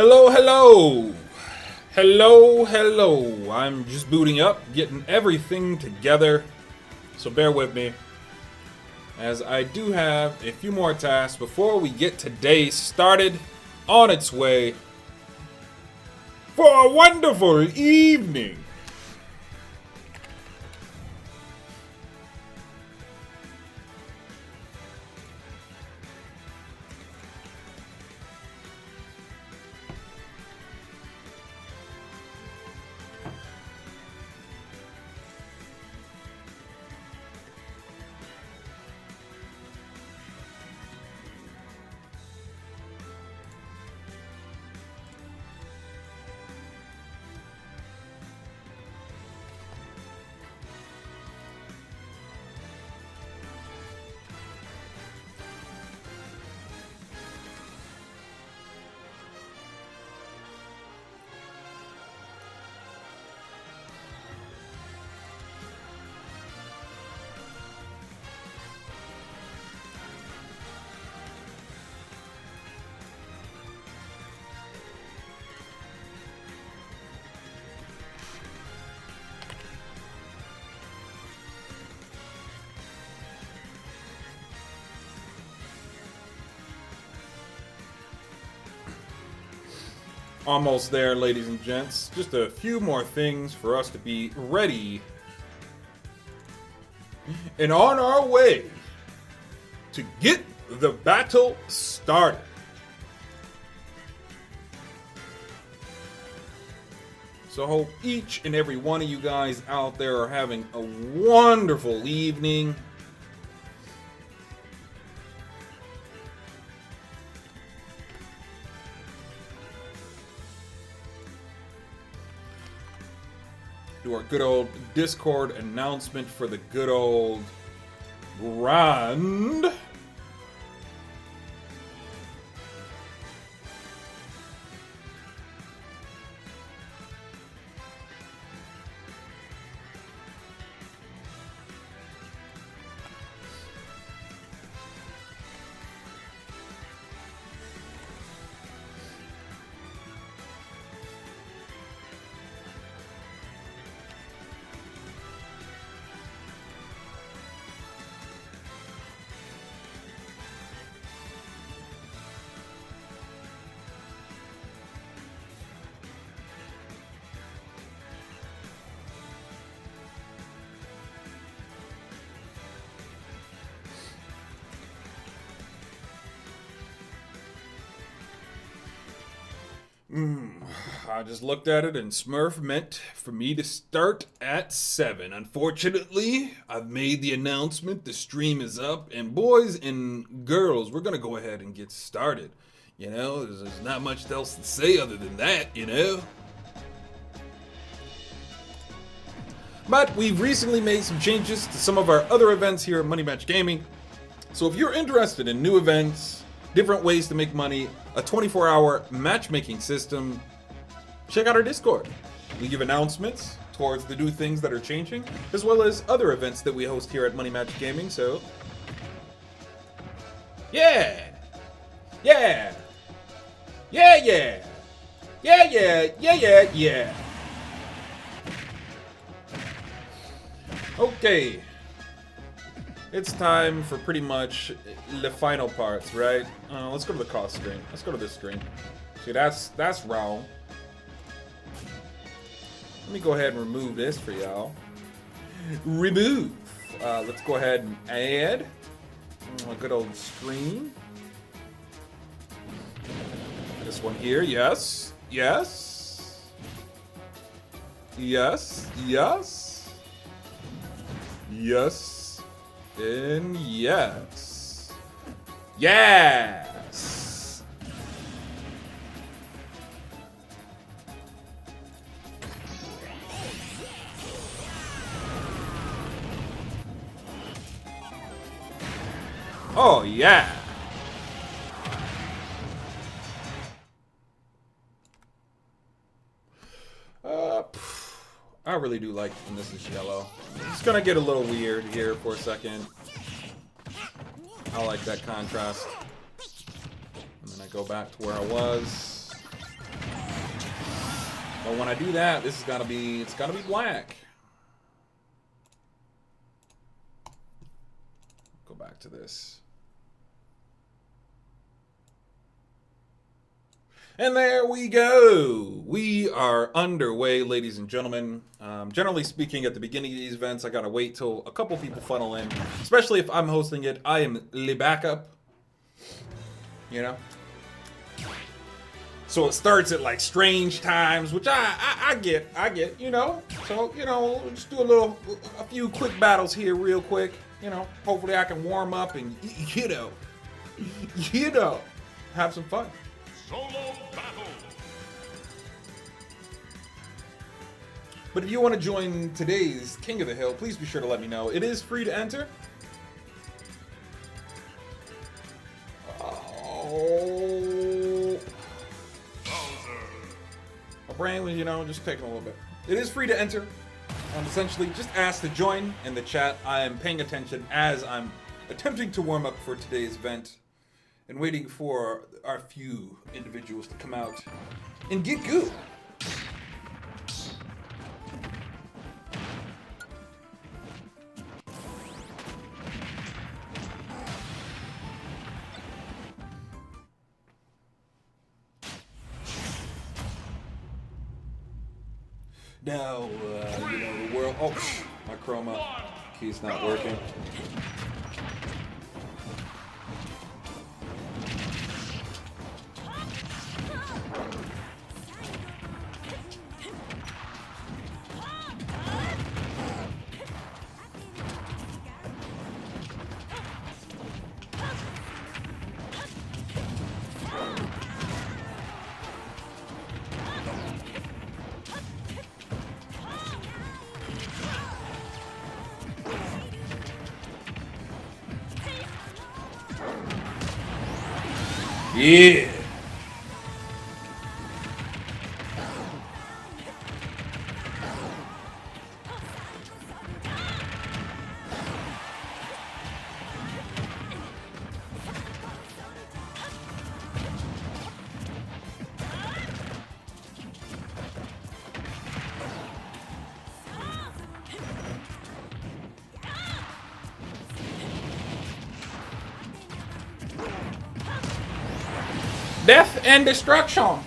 Hello, hello! Hello, hello. I'm just booting up, getting everything together. So bear with me, as I do have a few more tasks before we get today started on its way for a wonderful evening. Almost there, ladies and gents. Just a few more things for us to be ready and on our way to get the battle started. So I hope each and every one of you guys out there are having a wonderful evening. Do our good old Discord announcement for the good old grind. I just looked at it and Smurf meant for me to start at 7. Unfortunately, I've made the announcement, the stream is up, and boys and girls, we're gonna go ahead and get started. You know, there's not much else to say other than that, you know? But we've recently made some changes to some of our other events here at Money Match Gaming. So if you're interested in new events, different ways to make money, a 24-hour matchmaking system, check out our Discord. We give announcements towards the new things that are changing, as well as other events that we host here at Money Match Gaming, so yeah! Yeah! Yeah, yeah! Yeah, yeah, yeah, yeah, yeah! Okay. It's time for pretty much the final parts, right? Let's go to the cost screen. Let's go to this screen. See, that's wrong. Let me go ahead and remove this for y'all. Remove. Let's go ahead and add a good old screen. This one here, yes. Yes. Yes. Yes. Yes. And yes. Yes. Oh yeah. I really do like when this is yellow. It's gonna get a little weird here for a second. I like that contrast. And then I go back to where I was. And when I do that, this is gotta be, it's gotta be black. Go back to this. And there we go. We are underway, ladies and gentlemen. Generally speaking, at the beginning of these events, I gotta wait till a couple people funnel in. Especially if I'm hosting it. I am the backup. You know? So it starts at like strange times, which I get, you know? So, you know, just do a few quick battles here real quick. You know, hopefully I can warm up and, you know, have some fun. Solo battle. But if you want to join today's King of the Hill, please be sure to let me know. It is free to enter. Oh. My brain was, you know, just taking a little bit. It is free to enter. Essentially, just ask to join in the chat. I am paying attention as I'm attempting to warm up for today's event and waiting for our few individuals to come out and get goo. Now, you know, the world. Oh, my chroma key's not working. Yeah. Death and destruction.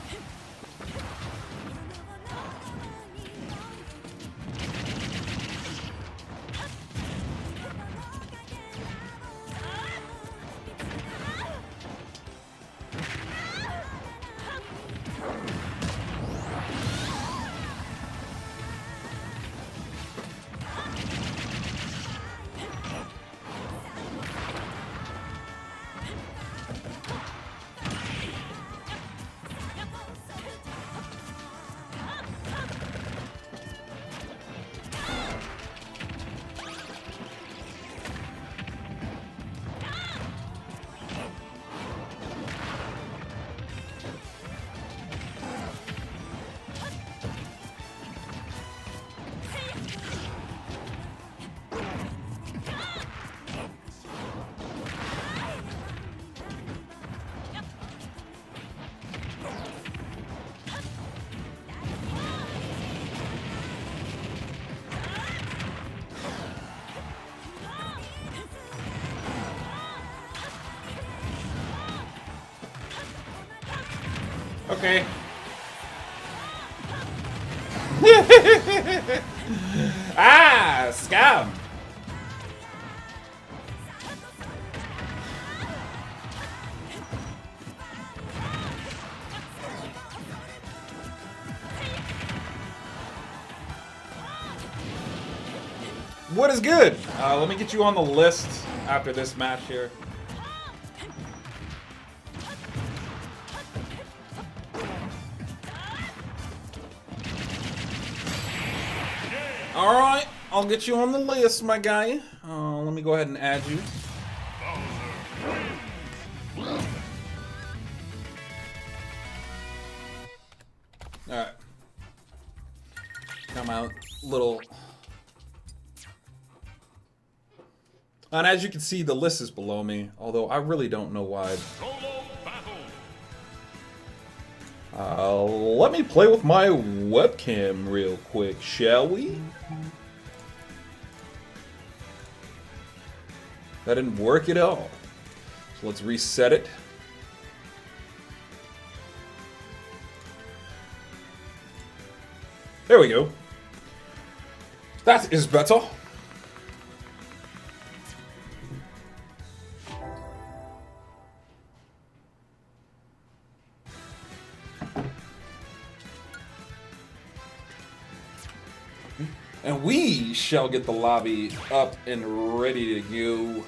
Okay. Ah, scam. What is good? Let me get you on the list after this match here. Alright, I'll get you on the list, my guy. Let me go ahead and add you. Alright. Come out, little... And as you can see, the list is below me, although I really don't know why. Let me play with my webcam real quick, shall we? That didn't work at all. So let's reset it. There we go. That is better. And we shall get the lobby up and ready to go.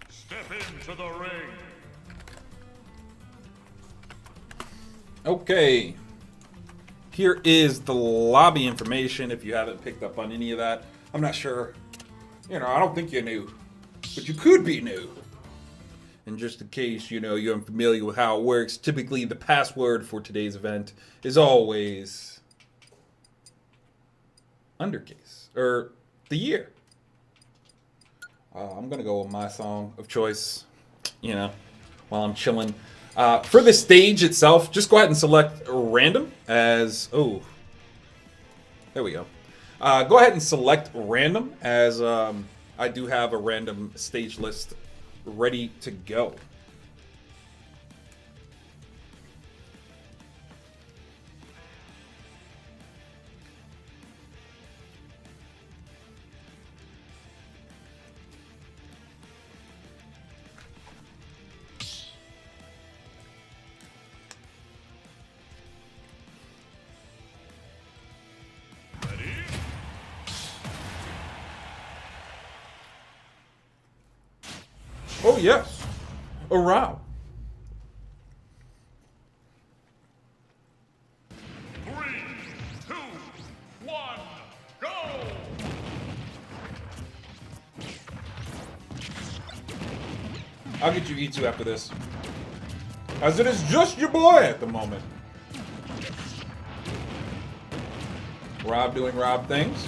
Step into the ring. Okay. Here is the lobby information if you haven't picked up on any of that. I'm not sure. You know, I don't think you're new. But you could be new. And just in case, you know, you're unfamiliar with how it works, typically the password for today's event is always undercase, or the year. I'm going to go with my song of choice, you know, while I'm chilling. For the stage itself, just go ahead and select random as, oh, there we go. Go ahead and select random as I do have a random stage list ready to go. Oh, yes. A row. 3, 2, 1, go! I'll get you E2 after this. As it is just your boy at the moment. Rob doing Rob things.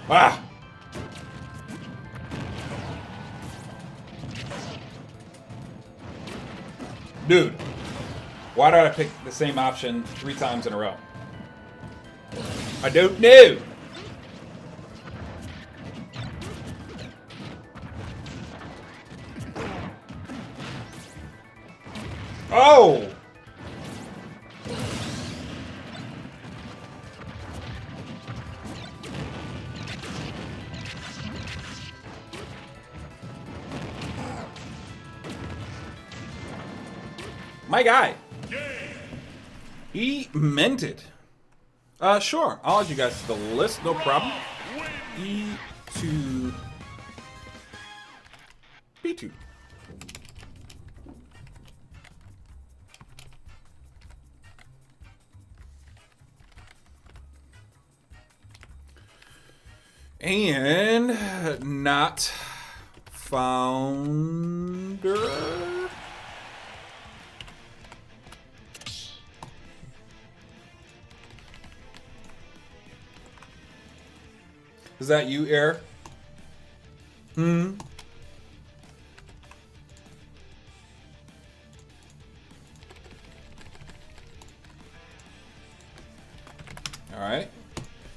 Ah! Dude, why did I pick the same option 3 times in a row? I don't know. Oh! My guy. He meant it. Sure. I'll add you guys to the list. No problem. E2. B2. And not founder. Is that you, Air? All right.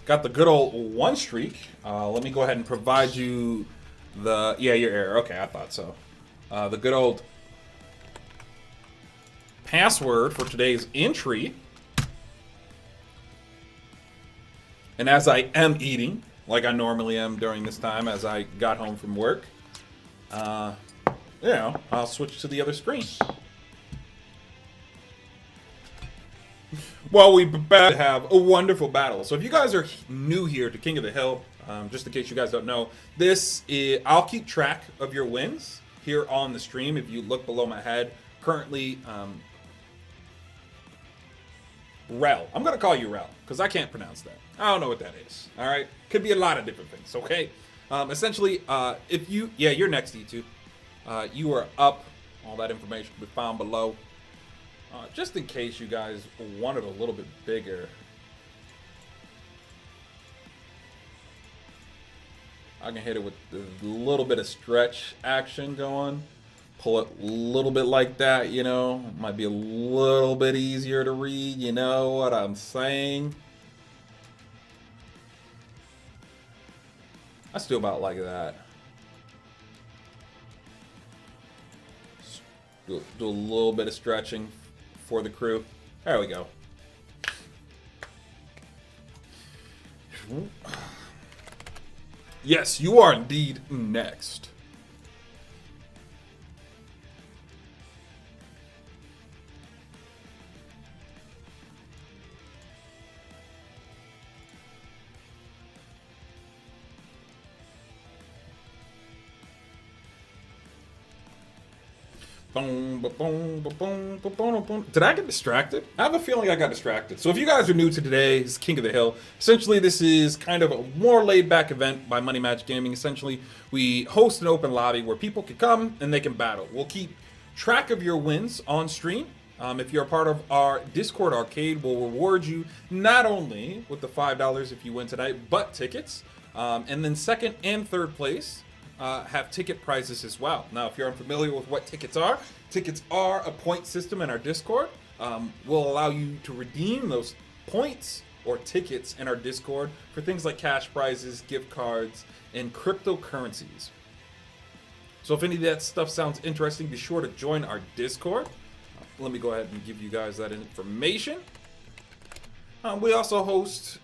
Got the good old 1 streak. Let me go ahead and provide you the... Yeah, your Air. Okay, I thought so. The good old password for today's entry. And as I am eating, like I normally am during this time as I got home from work, you know, I'll switch to the other screen. Well, we about to have a wonderful battle. So if you guys are new here to King of the Hill, just in case you guys don't know, this is, I'll keep track of your wins here on the stream. If you look below my head, currently, Rel. I'm going to call you Rel because I can't pronounce that. I don't know what that is. All right. Could be a lot of different things. Okay. Essentially, if you, yeah, you're next, E2. You are up. All that information can be found below. Just in case you guys want it a little bit bigger. I can hit it with a little bit of stretch action going. Pull it a little bit like that, you know. Might be a little bit easier to read, you know what I'm saying. I still about like that. Do a little bit of stretching for the crew. There we go. Yes, you are indeed next. Boom, boom, boom, boom, boom, boom. Did I get distracted? I have a feeling I got distracted. So if you guys are new to today's King of the Hill, essentially this is kind of a more laid-back event by Money Match Gaming. Essentially, we host an open lobby where people can come and they can battle. We'll keep track of your wins on stream. If you're a part of our Discord arcade, we'll reward you not only with the $5 if you win tonight, but tickets. And then second and third place have ticket prizes as well. Now, if you're unfamiliar with what tickets are a point system in our Discord. Will allow you to redeem those points or tickets in our Discord for things like cash prizes, gift cards, and cryptocurrencies. So if any of that stuff sounds interesting, be sure to join our Discord. Let me go ahead and give you guys that information. We also host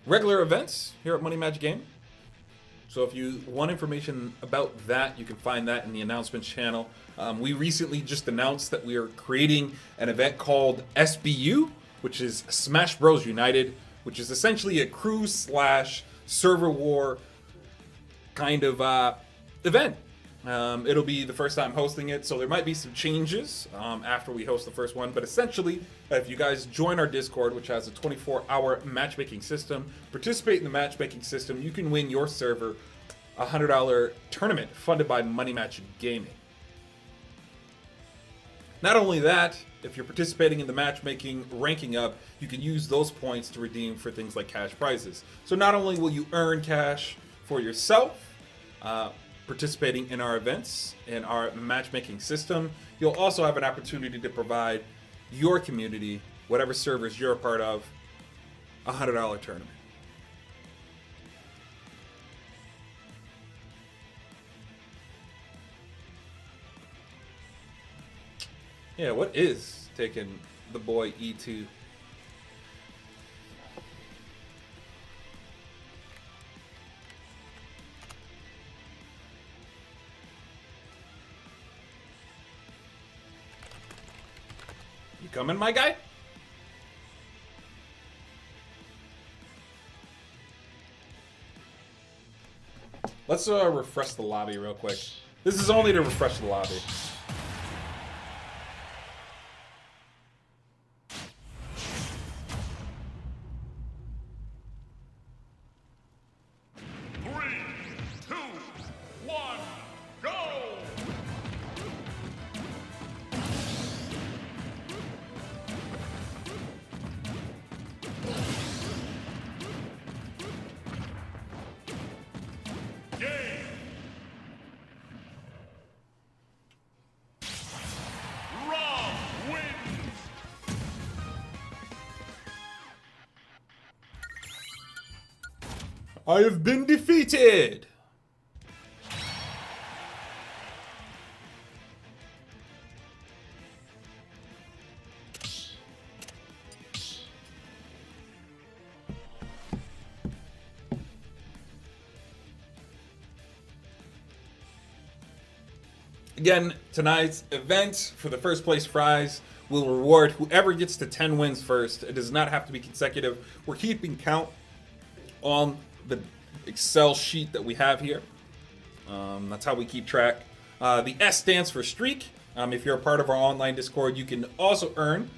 regular events here at Money Match Gaming. So if you want information about that, you can find that in the announcements channel. We recently just announced that we are creating an event called SBU, which is Smash Bros. United, which is essentially a crew / server war kind of event. It'll be the first time hosting it, so there might be some changes after we host the first one. But essentially, if you guys join our Discord, which has a 24-hour matchmaking system, participate in the matchmaking system, you can win your server a $100 tournament funded by Money Match Gaming. Not only that, if you're participating in the matchmaking ranking up, you can use those points to redeem for things like cash prizes. So not only will you earn cash for yourself, participating in our events and our matchmaking system, you'll also have an opportunity to provide your community, whatever servers you're a part of, a $100 tournament. Yeah, what is taking the boy E2? You coming, my guy? Let's refresh the lobby real quick. This is only to refresh the lobby. I have been defeated! Again, tonight's event for the first place prize will reward whoever gets to 10 wins first. It does not have to be consecutive. We're keeping count on the Excel sheet that we have here. That's how we keep track The S stands for streak. If you're a part of our online Discord, you can also earn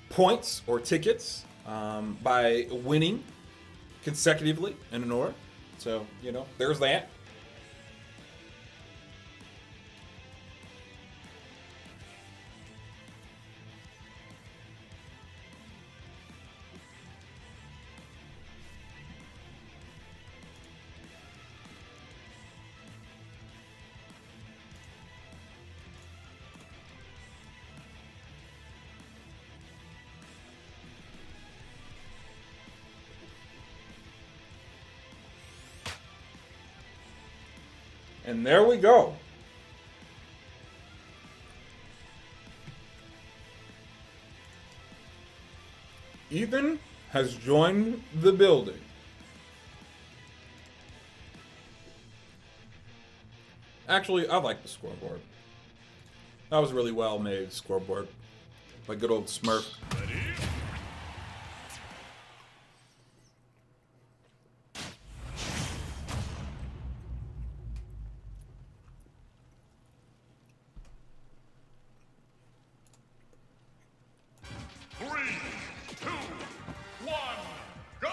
points or tickets by winning consecutively in an order. So, you know, there's that. And there we go. Ethan has joined the building. Actually, I like the scoreboard. That was a really well made scoreboard. Like good old Smurf. Ready? Three, two, one, go!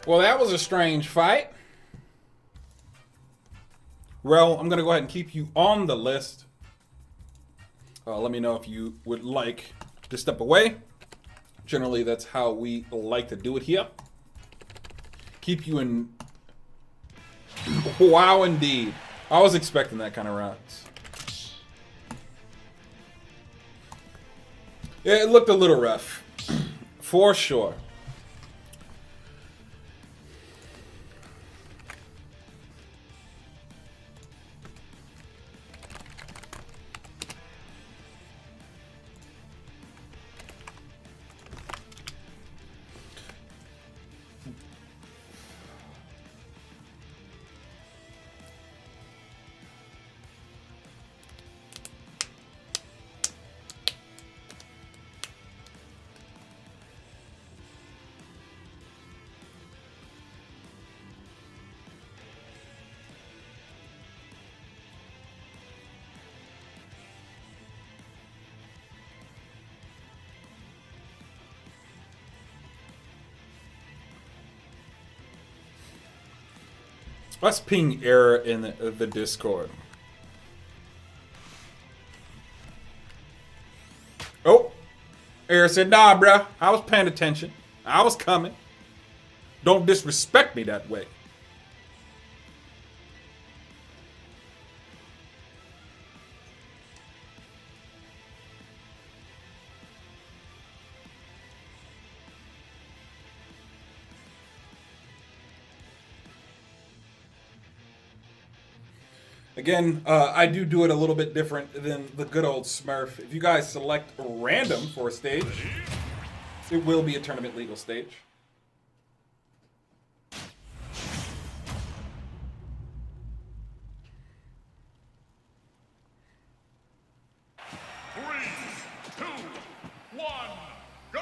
Well, that was a strange fight. Rel, I'm going to go ahead and keep you on the list. Let me know if you would like to step away. Generally, that's how we like to do it here. Keep you in... Wow, indeed. I was expecting that kind of rounds. Yeah, it looked a little rough. For sure. Let's ping error in the Discord. Oh, error said, nah, bruh. I was paying attention. I was coming. Don't disrespect me that way. Again, I do it a little bit different than the good old Smurf. If you guys select random for a stage, it will be a tournament legal stage. Three, two, one, go!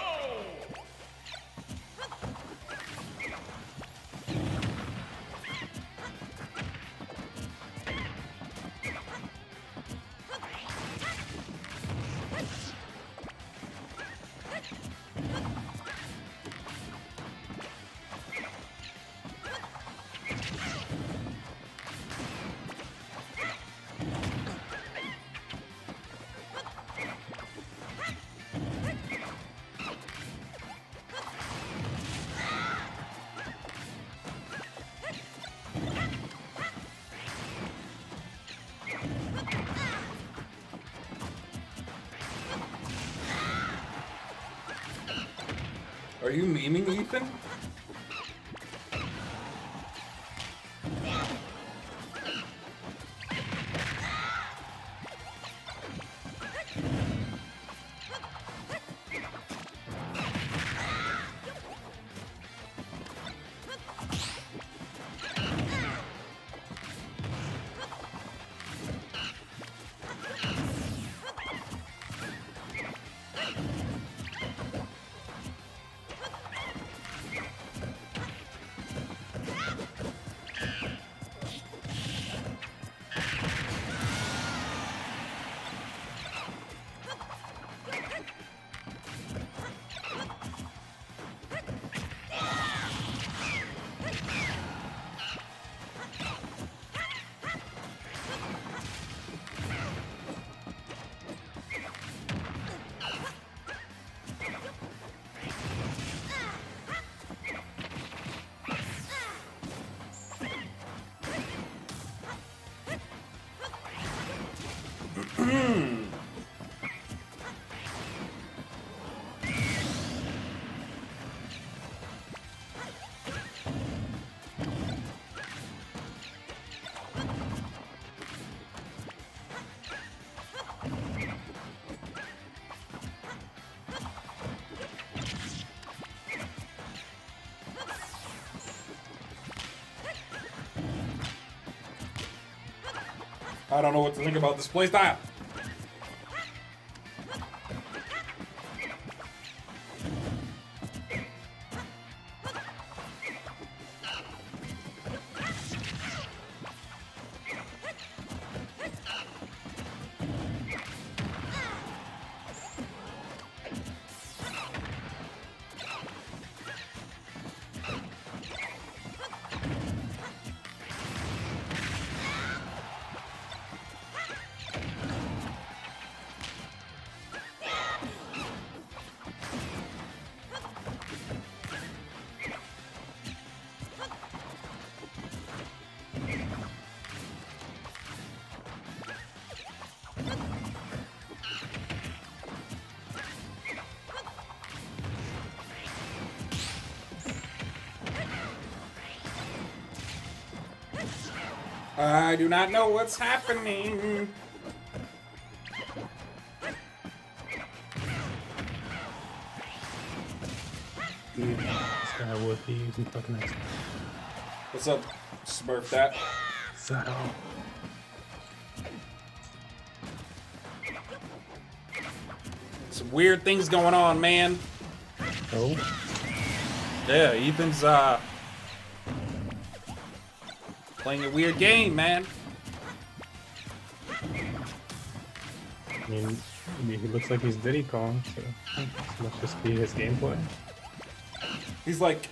Are you memeing, Ethan? I don't know what to think about this playstyle. I do not know what's happening. Dude, this guy would be using fucking X. What's up, Smurf that? Saddle. Some weird things going on, man. Oh, Yeah, Ethan's playing a weird game, man. I mean, he looks like he's Diddy Kong, so this must just be his gameplay. He's like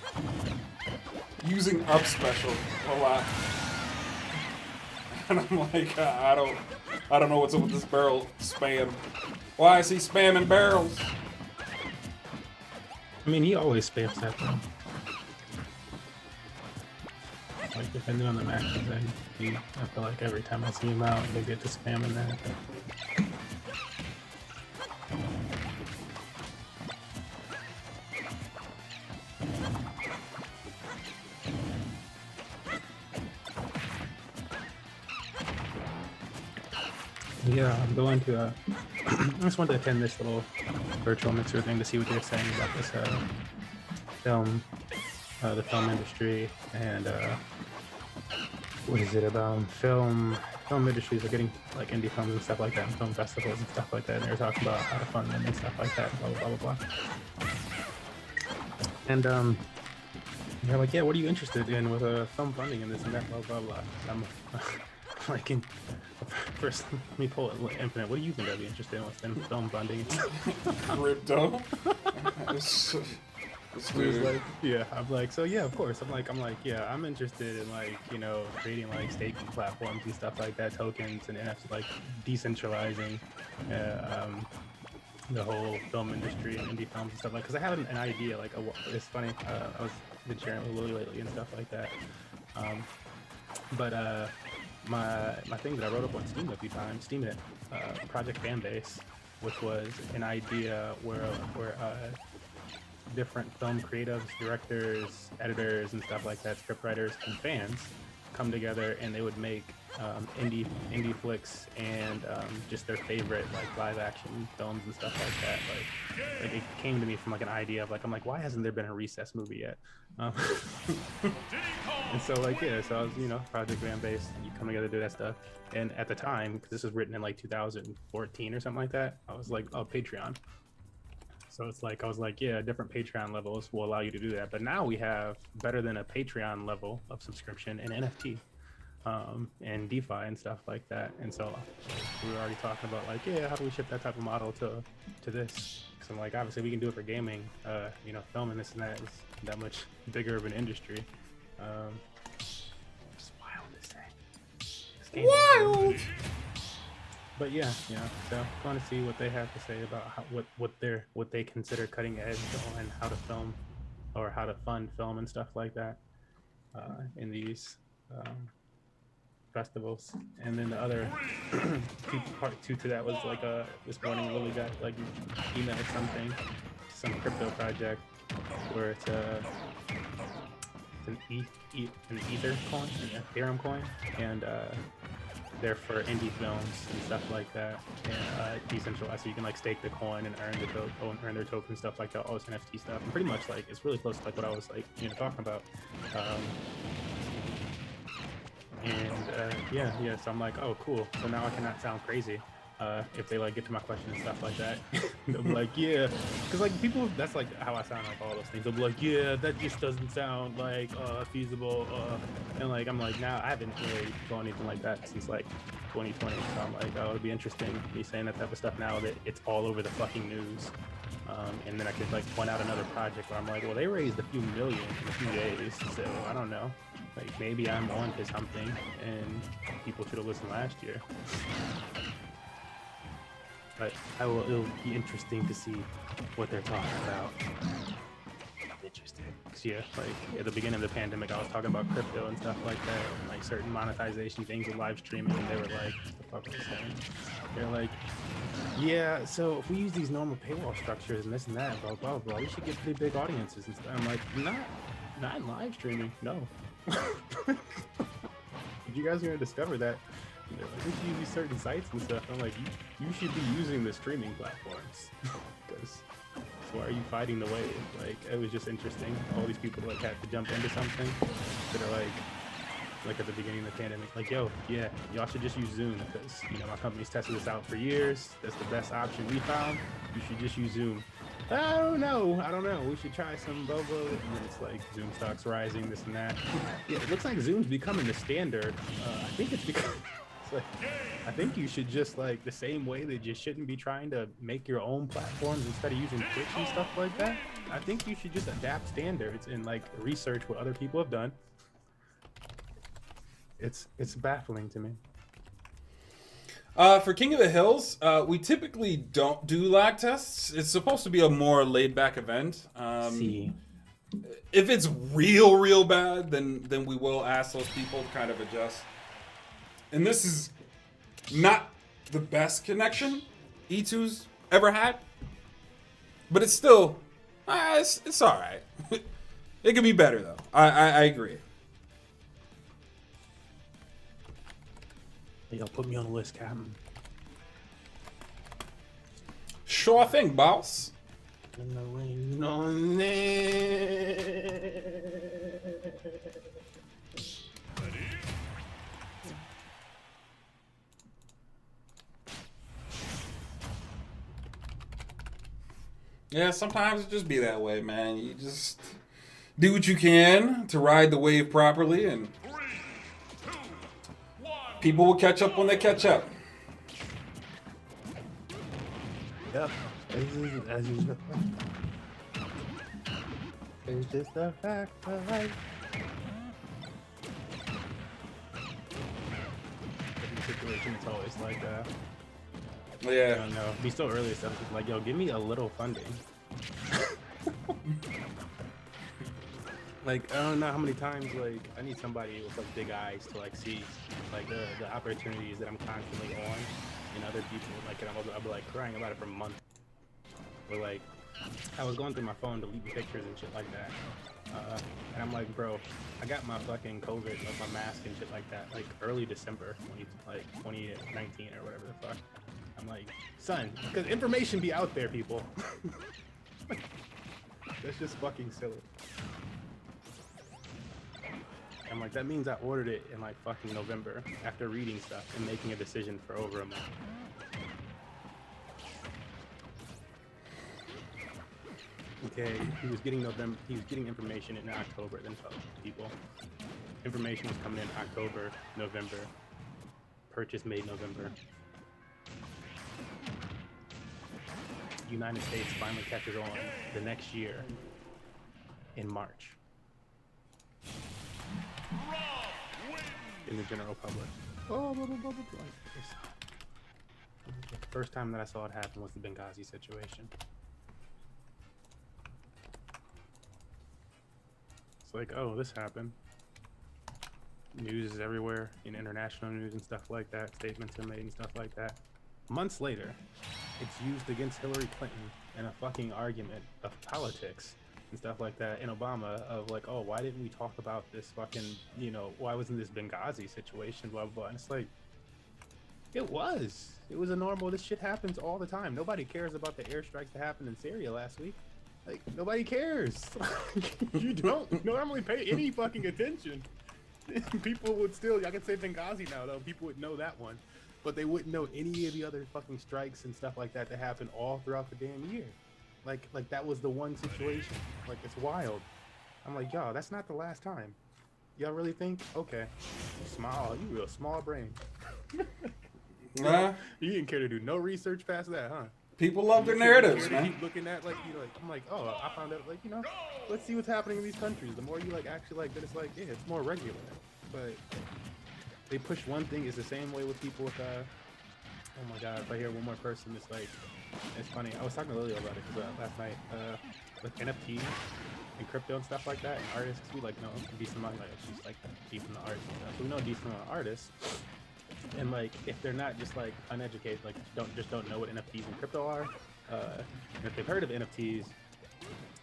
using up special a lot. And I'm like, I don't know what's up with this barrel spam. Why is he spamming barrels? I mean, he always spams that though. Like, depending on the matches, I feel like every time I see him out, they get to spamming that. Yeah, I'm going to, I just wanted to attend this little virtual mixer thing to see what they're saying about this film, the film industry, and what is it about film industries are getting like indie films and stuff like that, and film festivals and stuff like that, and they're talking about how to fund them and stuff like that, blah, blah, blah, blah, blah. And they're like, yeah, what are you interested in with film funding and this and that, blah, blah, blah. I'm like, first, let me pull it Infinite. What do you think I'd be interested in within film funding? Crypto. It's weird. Like, yeah, I'm like, so yeah, of course. I'm like, yeah, I'm interested in like, you know, creating like staking platforms and stuff like that, tokens and NFT, like decentralizing the whole film industry and indie films and stuff like. Because I have an idea, like, it's funny. I was been sharing it with Lily lately and stuff like that. But my thing that I wrote up on Steam a few times, Steemit, Project Fanbase, which was an idea where different film creatives, directors, editors, and stuff like that, scriptwriters and fans come together and they would make indie flicks and just their favorite like live action films and stuff like that. Like it came to me from like an idea of like, I'm like, why hasn't there been a Recess movie yet? And so like, yeah, so I was, you know, Project Fan Base, you come together to do that stuff. And at the time, because this was written in like 2014 or something like that, I was like, oh, Patreon. So it's like, I was like, yeah, different Patreon levels will allow you to do that. But now we have better than a Patreon level of subscription and NFT and DeFi and stuff like that. And so we were already talking about like, yeah, how do we ship that type of model to this? Because I'm like, obviously we can do it for gaming, you know, film and this and that is that much bigger of an industry. Just wild to say. Wild! But yeah, you know, so I want to see what they have to say about how, what they consider cutting edge and how to film or how to fund film and stuff like that in these festivals. And then the other part two to that was like this morning Lily got like emailed something, some crypto project where it's an Ether coin, an Ethereum coin, and they're for indie films and stuff like that, and decentralized, so you can like stake the coin and earn their token, stuff like that, all this NFT stuff, and pretty much like it's really close to like what I was like, you know, talking about. Yeah, so I'm like, oh cool, so now I cannot sound crazy if they like get to my question and stuff like that. They'll be like, yeah, because like people, that's like how I sound, like all those things. They'll be like, yeah, that just doesn't sound like feasible, and like I'm like, now I haven't really done anything like that since like 2020, so I'm like, oh, it'd be interesting me saying that type of stuff now that it's all over the fucking news. And then I could like point out another project where I'm like, well, they raised a few million in a few days, so I don't know, like maybe I'm on to something and people should have listened last year. But it'll be interesting to see what they're talking about. Interesting. Cause yeah, like at the beginning of the pandemic, I was talking about crypto and stuff like that, and like certain monetization things with live streaming, and they were like, what the fuck was I saying? They're like, yeah, so if we use these normal paywall structures and this and that, blah, blah, blah, we should get pretty big audiences and stuff. I'm like, not in live streaming, no. you guys are gonna discover that we should use these certain sites and stuff. I'm like, you should be using the streaming platforms because why are you fighting the wave? Like, it was just interesting. All these people like had to jump into something that are like at the beginning of the pandemic, like, yo, yeah, y'all should just use Zoom because my company's tested this out for years. That's the best option we found. You should just use Zoom. I don't know. We should try some Bobo. And then it's like Zoom stocks rising, this and that. Yeah, it looks like Zoom's becoming the standard. I think it's because I think you should just the same way that you shouldn't be trying to make your own platforms instead of using Twitch and stuff like that. I think you should just adapt standards and research what other people have done. It's baffling to me. For King of the Hills, we typically don't do lag tests. It's supposed to be a more laid-back event. If it's real bad, then we will ask those people to kind of adjust. And this is not the best connection E2's ever had, but it's still, it's all right. It could be better though. I agree. Yo, put me on the list, Captain. Sure thing, boss. Yeah, sometimes it just be that way, man. You just do what you can to ride the wave properly, and 3, 2, 1. people will catch up when they catch up. Yep. It's just a fact of life. Every situation, it's always like that. I Yeah. don't know. Be so early stuff. It's like, yo, give me a little funding. I don't know how many times I need somebody with big eyes to see the opportunities that I'm constantly on and other people and I'll be crying about it for months. But I was going through my phone deleting pictures and shit like that. And I'm like, bro, I got my fucking COVID, my mask and shit like that, early December, 2019 or whatever the fuck. I'm like, son, because information be out there, people. That's just fucking silly. I'm like, that means I ordered it in fucking November after reading stuff and making a decision for over a month. Okay, he was getting information in October, then told people. Information was coming in October, November. Purchase made November. United States finally catches on the next year in March. In the general public. The first time that I saw it happen was the Benghazi situation. It's oh, this happened. News is everywhere, in international news and stuff like that. Statements are made and stuff like that. Months later, it's used against Hillary Clinton in a fucking argument of politics and stuff like that in Obama of oh, why didn't we talk about this fucking, why wasn't this Benghazi situation, blah, blah, blah. And it's it was a normal, this shit happens all the time. Nobody cares about the airstrikes that happened in Syria last week. Nobody cares. You don't normally pay any fucking attention. People would still, I could say Benghazi now though, people would know that one. But they wouldn't know any of the other fucking strikes and stuff like that that happened all throughout the damn year. Like that was the one situation. It's wild. I'm like, yo, that's not the last time. Y'all really think? Okay. You real small brain. Nah. You didn't care to do no research past that, huh? People love their narratives, man. Keep looking at I'm like, oh, I found out let's see what's happening in these countries. The more you actually then it's yeah, it's more regular. But they push one thing. It's the same way with people with oh my god, if I hear one more person, it's funny. I was talking to Lily about it last night, with NFTs and crypto and stuff like that, and artists. We know a decent amount, she's deep in the arts and stuff. So we know a decent amount of artists. And if they're not just uneducated, don't know what NFTs and crypto are, and if they've heard of NFTs,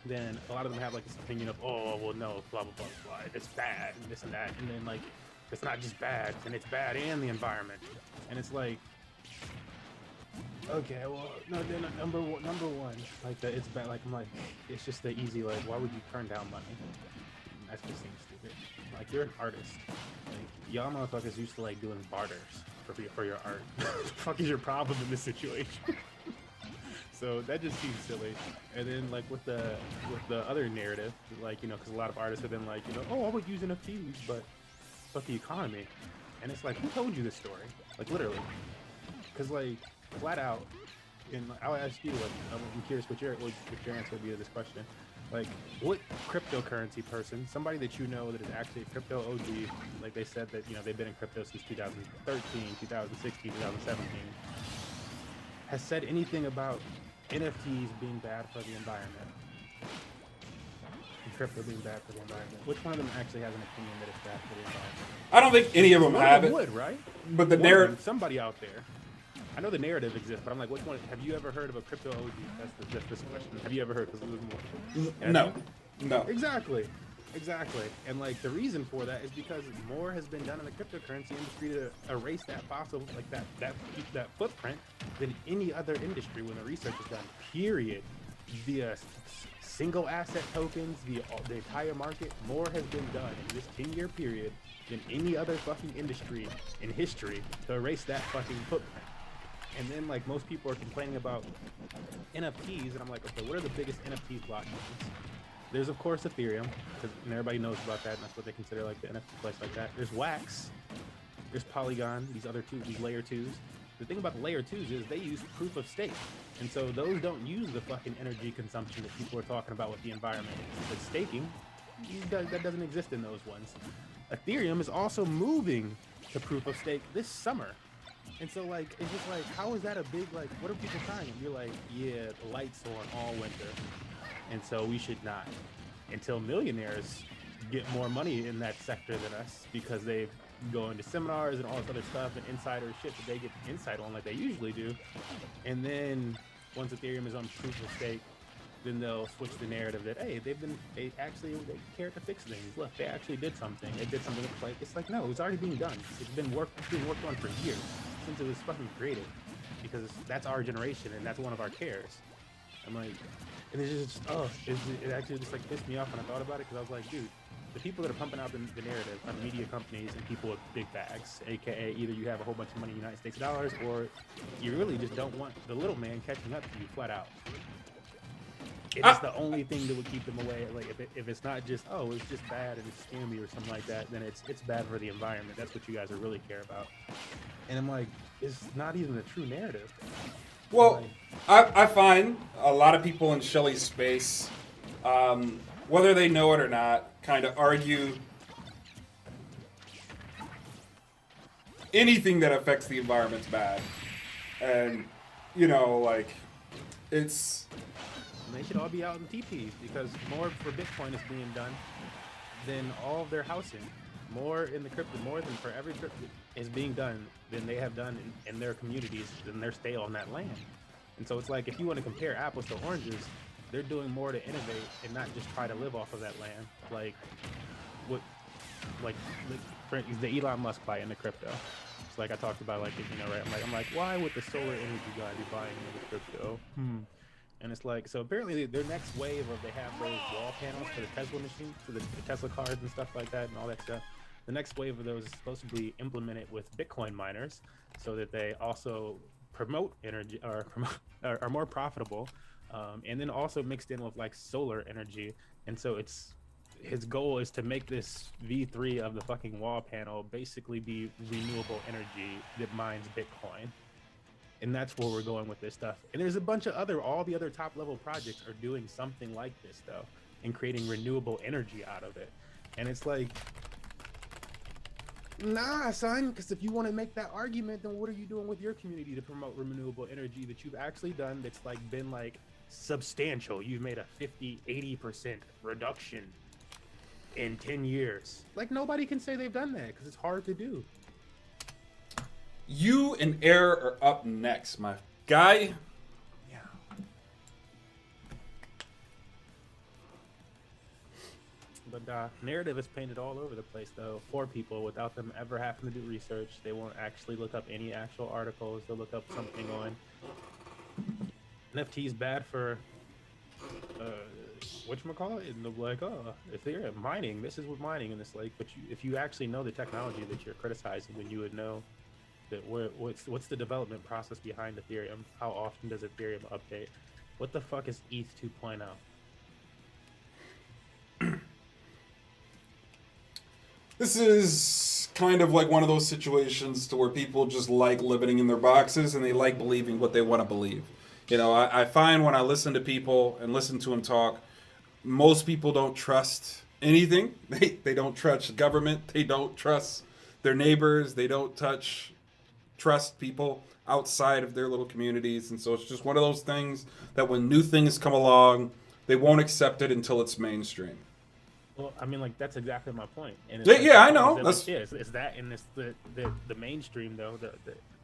then a lot of them have this opinion of, oh well no, blah blah blah blah, it's bad and this and that, and then It's not just bad, and it's bad and the environment. And it's like, okay, well, no, then number one, like it's bad. Like I'm like, it's just the easy. Like, why would you turn down money? That just seems stupid. Like you're an artist. Like y'all motherfuckers used to like doing barters for your art. What the fuck is your problem in this situation? So that just seems silly. And then like with the other narrative, like, you know, because a lot of artists have been like, you know, oh, I would use NFTs, but the economy. And it's like, who told you this story? Like literally. Because like flat out, and I'll ask you, like, I'm curious what your answer would be to this question. Like, what cryptocurrency person, somebody that you know that is actually a crypto OG, like they said that, you know, they've been in crypto since 2013, 2016, 2017, has said anything about NFTs being bad for the environment? And crypto being bad for the environment. Which one of them actually has an opinion that it's bad for the environment? I don't think any of them One have of it. them would, right? But the One of narrative. them, somebody out there. I know the narrative exists, but I'm like, which one? Have you ever heard of a crypto OG? That's this question. Have you ever heard? Because there's more. No. Exactly. And like the reason for that is because more has been done in the cryptocurrency industry to erase that fossil, like that footprint than any other industry when the research is done. Period. Via single asset tokens, the entire market, more has been done in this 10-year period than any other fucking industry in history to erase that fucking footprint. And then like most people are complaining about NFTs, and I'm like, okay, what are the biggest NFT blockchains? There's of course Ethereum, and everybody knows about that, and that's what they consider like the NFT place like that. There's Wax, there's Polygon, these layer twos. The thing about the layer twos is they use proof of stake, and so those don't use the fucking energy consumption that people are talking about with the environment. But staking, that doesn't exist in those ones. Ethereum is also moving to proof of stake this summer. And so, like, it's just like, how is that a big, like, what are people trying? And you're like, yeah, the lights on all winter. And so we should not. Until millionaires get more money in that sector than us because they go into seminars and all this other stuff and insider shit that they get insight on like they usually do. And then once Ethereum is on proof of stake, then they'll switch the narrative that, hey, they cared to fix things. Look, they actually did something. They did something that's like, it's like, no, it's already being done. It's being worked on for years since it was fucking created, because that's our generation and that's one of our cares. I'm like, and it's just, it actually just like pissed me off when I thought about it, because I was like, dude, the people that are pumping out the narrative are media companies and people with big bags, aka either you have a whole bunch of money in the United States dollars, or you really just don't want the little man catching up to you flat out. It's the only thing that would keep them away. Like if it's not just, oh, it's just bad and it's scammy or something like that, then it's bad for the environment. That's what you guys really care about. And I'm like, it's not even a true narrative. Well, I find a lot of people in Shelley's space, whether they know it or not, kind of argue anything that affects the environment's bad. And, you know, like, it's... They should all be out in TPs, because more for Bitcoin is being done than all of their housing. More in the crypto, more than for every crypto is being done than they have done in their communities, than their stay on that land. And so it's like, if you want to compare apples to oranges, they're doing more to innovate and not just try to live off of that land. Like for instance, the Elon Musk buy into crypto. It's like I talked about, like, you know, right? I'm like, why would the solar energy guy be buying into crypto? And it's like, so apparently their next wave of, they have those wall panels for the Tesla machine, for the Tesla cars and stuff like that and all that stuff. The next wave of those is supposed to be implemented with Bitcoin miners, so that they also promote energy, or are more profitable, and then also mixed in with like solar energy. And so his goal is to make this V3 of the fucking wall panel basically be renewable energy that mines Bitcoin. And that's where we're going with this stuff. And there's a bunch of all the other top level projects are doing something like this though, and creating renewable energy out of it. And it's like, nah, son, because if you want to make that argument, then what are you doing with your community to promote renewable energy that you've actually done that's like been like substantial? You've made a 50-80% reduction in 10 years. Like, nobody can say they've done that because it's hard to do. You and Air are up next, my guy. The narrative is painted all over the place, though, for people without them ever having to do research. They won't actually look up any actual articles. They'll look up something on NFTs bad for whatchamacallit, and they'll be like, oh, Ethereum mining. This is what mining, and it's like, but if you actually know the technology that you're criticizing, then you would know that what's the development process behind Ethereum? How often does Ethereum update? What the fuck is ETH 2.0? This is kind of like one of those situations to where people just like living in their boxes and they like believing what they want to believe. You know, I find when I listen to people and listen to them talk, most people don't trust anything. They don't trust government. They don't trust their neighbors. They don't trust people outside of their little communities. And so it's just one of those things that when new things come along, they won't accept it until it's mainstream. Well, I mean, like, that's exactly my point. And Yeah, like, yeah, I know. It's that, and it's the mainstream, though.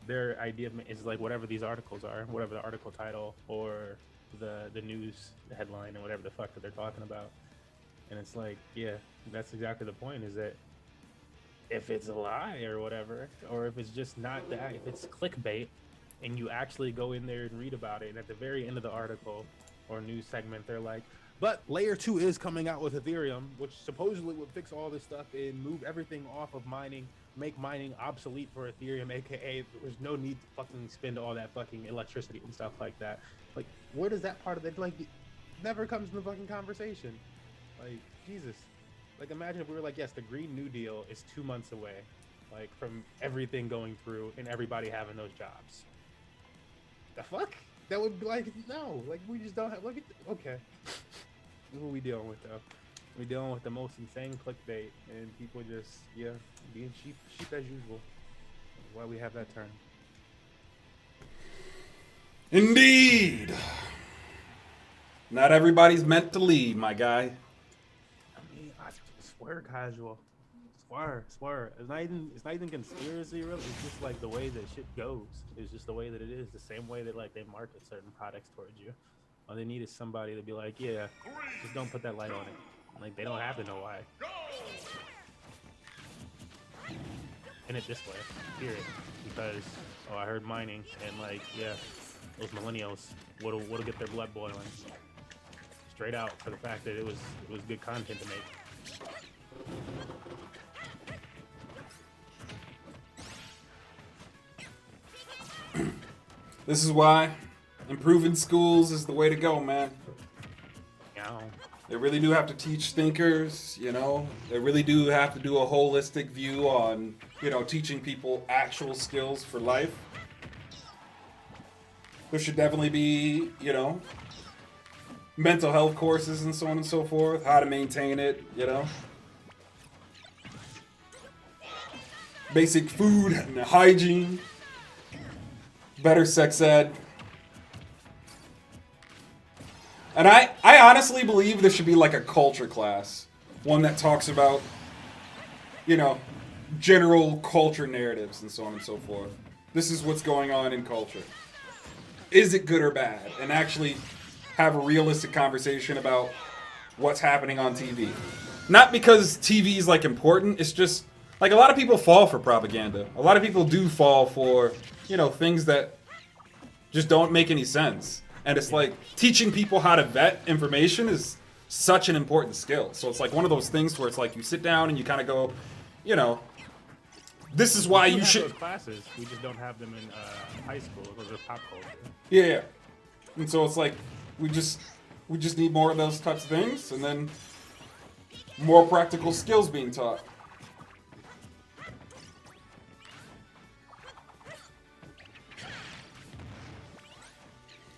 Their idea is like whatever these articles are, whatever the article title or the news headline and whatever the fuck that they're talking about. And it's like, yeah, that's exactly the point. Is that if it's a lie or whatever, or if it's just not that, if it's clickbait, and you actually go in there and read about it, and at the very end of the article or news segment, they're like, but layer 2 is coming out with Ethereum, which supposedly would fix all this stuff and move everything off of mining, make mining obsolete for Ethereum, aka there's no need to fucking spend all that fucking electricity and stuff like that. Like, where does that part of it, like, it never comes in the fucking conversation? Like, Jesus. Like, imagine if we were like, yes, the Green New Deal is 2 months away, like, from everything going through and everybody having those jobs. The fuck? That would be like, no, like, we just don't have, look at, okay. What are we dealing with, though? We're dealing with the most insane clickbait, and people just, yeah, being cheap as usual. That's why we have that term. Indeed. Not everybody's meant to lead, my guy. I mean, I swear, casual. Swear. It's not even conspiracy, really. It's just like the way that shit goes. It's just the way that it is. The same way that, like, they market certain products towards you. All they need is somebody to be like, yeah, just don't put that light on it. Like, they don't have to know why. In it this way, period. Because, oh, I heard mining, and, like, yeah, those millennials, what'll get their blood boiling. Straight out, for the fact that it was good content to make. This is why improving schools is the way to go, man. Yeah. They really do have to teach thinkers, you know. They really do have to do a holistic view on, you know, teaching people actual skills for life. There should definitely be, you know, mental health courses and so on and so forth, how to maintain it, you know. Basic food and hygiene. Better sex ed. And I honestly believe there should be like a culture class. One that talks about, you know, general culture narratives and so on and so forth. This is what's going on in culture. Is it good or bad? And actually have a realistic conversation about what's happening on TV. Not because TV is like important, it's just like a lot of people fall for propaganda. A lot of people do fall for, you know, things that just don't make any sense. And it's like teaching people how to vet information is such an important skill. So it's like one of those things where it's like you sit down and you kind of go, you know, this is why you should. Those classes, we just don't have them in high school because of pop culture. Yeah. And so it's like we just need more of those types of things, and then more practical skills being taught.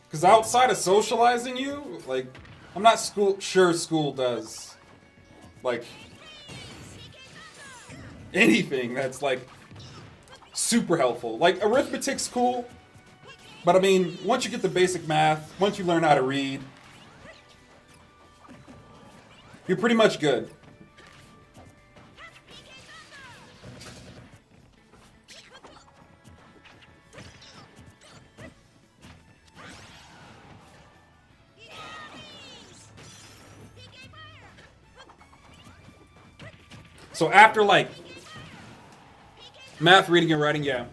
Because outside of socializing you, like, I'm not sure school does, like, anything that's, like, super helpful. Like, arithmetic's cool, but, I mean, once you get the basic math, once you learn how to read, you're pretty much good. So after like math, reading, and writing, yeah.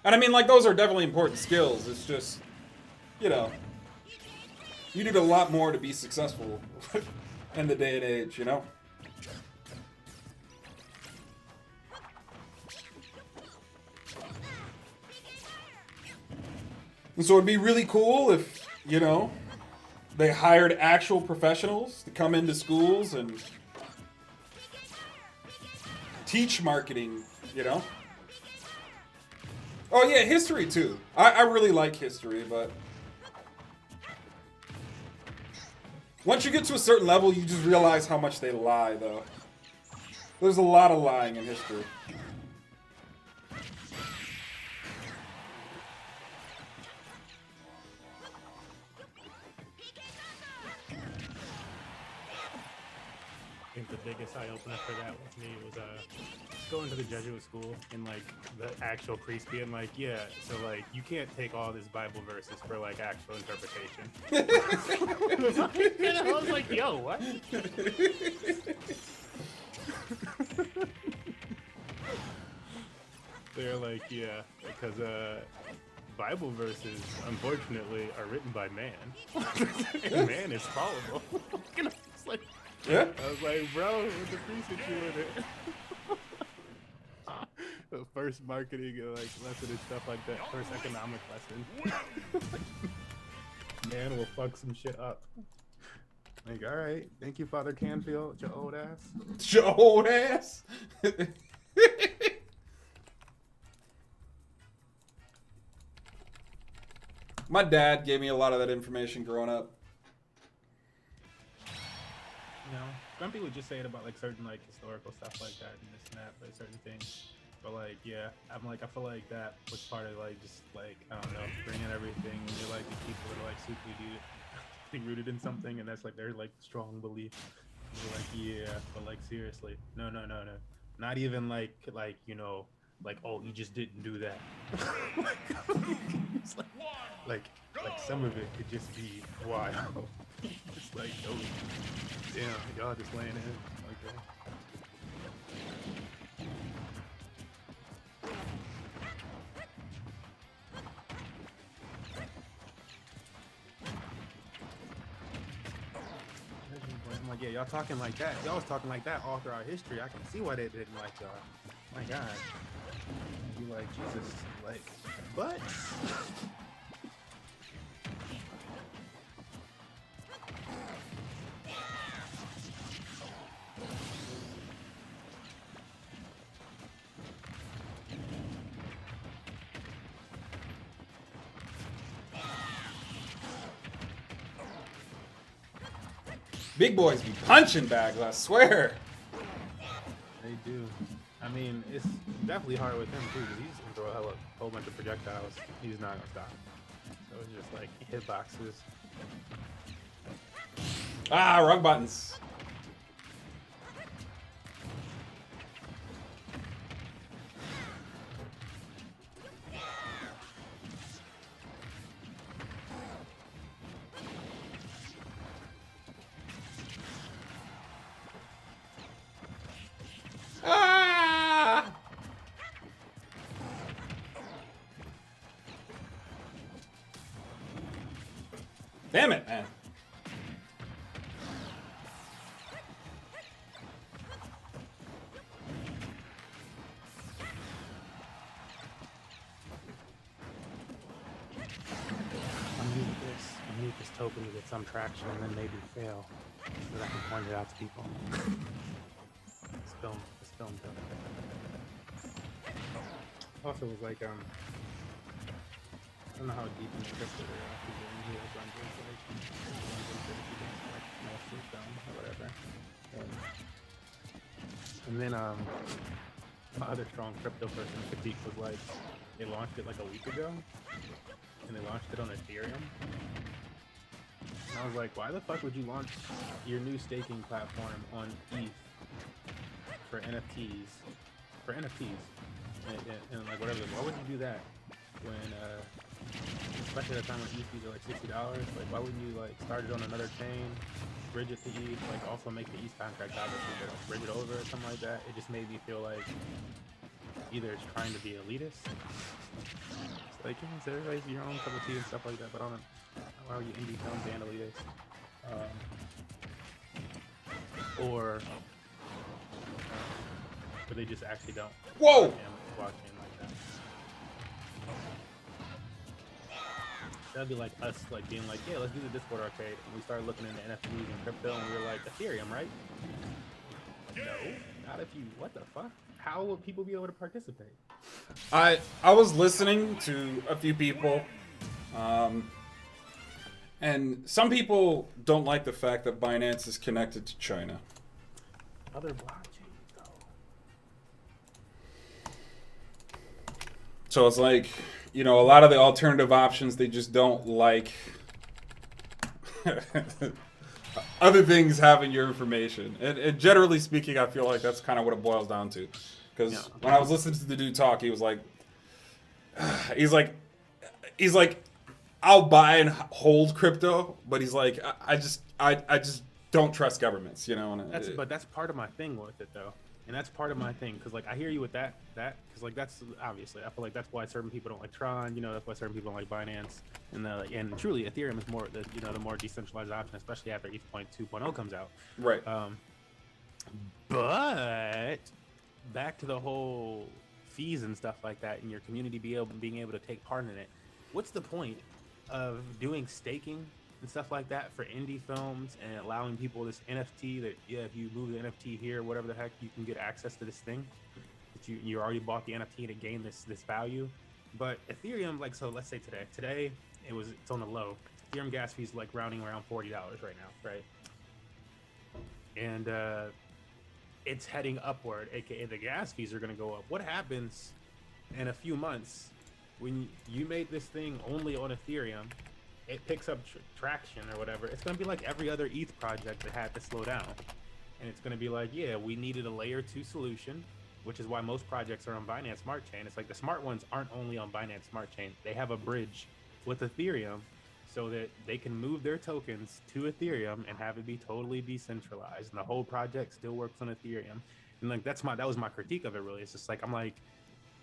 And I mean, like, those are definitely important skills. It's just, you know, you need a lot more to be successful in the day and age, you know? And so it'd be really cool if, you know, they hired actual professionals to come into schools and teach marketing, you know? Oh yeah, history too. I really like history, but once you get to a certain level, you just realize how much they lie, though. There's a lot of lying in history. I think the biggest eye opener for that with me was going to the Jesuit school and like the actual priest being like, yeah, so like you can't take all these Bible verses for like actual interpretation. And I was like, yo, what? They're like, yeah, because Bible verses, unfortunately, are written by man. And man is fallible. And I was like, Yeah? I was like, bro, what the priest hit you with it? The first marketing like lesson and stuff like that. First economic lesson. Man will fuck some shit up. Like, all right, thank you, Father Canfield, your old ass. Your old ass? My dad gave me a lot of that information growing up. You know, some people just say it about like certain like historical stuff like that and this and that, but certain things. But like, yeah, I feel like that was part of like just like I don't know, bringing everything. You're like these people that are like super rooted in something, and that's like their like strong belief. And you're like, yeah, but like seriously, no, not even like you know, like oh, you just didn't do that. It's like some of it could just be wild. It's like, oh, damn, y'all just laying in like that. I'm like, yeah, y'all talking like that. Y'all was talking like that all throughout history. I can see why they didn't like y'all. My God. You like, Jesus, like, but... Big boys be punching bags, I swear. They do. I mean, it's definitely hard with him too, because he's gonna throw a whole bunch of projectiles. He's not gonna stop. So it's just like hitboxes. Ah, wrong buttons. Ah! Damn it, man. I need this token to get some traction and then maybe fail, so that I can point it out to people. This film does. Also was like, I don't know how deep in the crypto they are, because he has run like mostly film or whatever. And then my other strong crypto person, Katik, was like, they launched it like a week ago, and they launched it on Ethereum. And I was like, why the fuck would you launch your new staking platform on ETH for NFTs? And like whatever, why would you do that when, especially at a time when ETHs are like $60? Like, why wouldn't you like start it on another chain, bridge it to ETH, like also make the ETH contract obviously, but bridge it over or something like that. It just made me feel like either it's trying to be elitist. It's like, it's everybody's your own cup of tea and stuff like that, but I don't allow you indie films and elitist. But they just actually don't. Whoa! Blockchain like that. That'd be like us, like being like, yeah, let's do the Discord arcade, and we started looking into NFTs and crypto, and we were like, Ethereum, right? No, not if you. What the fuck? How will people be able to participate? I was listening to a few people, and some people don't like the fact that Binance is connected to China. Other blockchains, though. So it's like, you know, a lot of the alternative options, they just don't like other things having your information. And generally speaking, I feel like that's kind of what it boils down to. Because when I was listening to the dude talk, he was like, he's like, I'll buy and hold crypto, but he's like, I just don't trust governments, you know. And but that's part of my thing with it, though. And that's part of my thing, because like I hear you with that, because like that's obviously I feel like that's why certain people don't like Tron, you know, that's why certain people don't like Binance, and truly Ethereum is more the more decentralized option, especially after ETH 2.0 comes out. Right. But back to the whole fees and stuff like that, and your community being able to take part in it. What's the point of doing staking and stuff like that for indie films and allowing people this NFT that, yeah, if you move the NFT here, whatever the heck, you can get access to this thing that you already bought the NFT to gain this value. But Ethereum, like, so let's say today it's on the low. Ethereum gas fees like rounding around $40 right now, right? And it's heading upward, aka the gas fees are going to go up. What happens in a few months when you made this thing only on Ethereum? It picks up traction or whatever. It's going to be like every other ETH project that had to slow down. And it's going to be like, yeah, we needed a layer 2 solution, which is why most projects are on Binance Smart Chain. It's like the smart ones aren't only on Binance Smart Chain. They have a bridge with Ethereum so that they can move their tokens to Ethereum and have it be totally decentralized. And the whole project still works on Ethereum. And like that was my critique of it, really. It's just like, I'm like,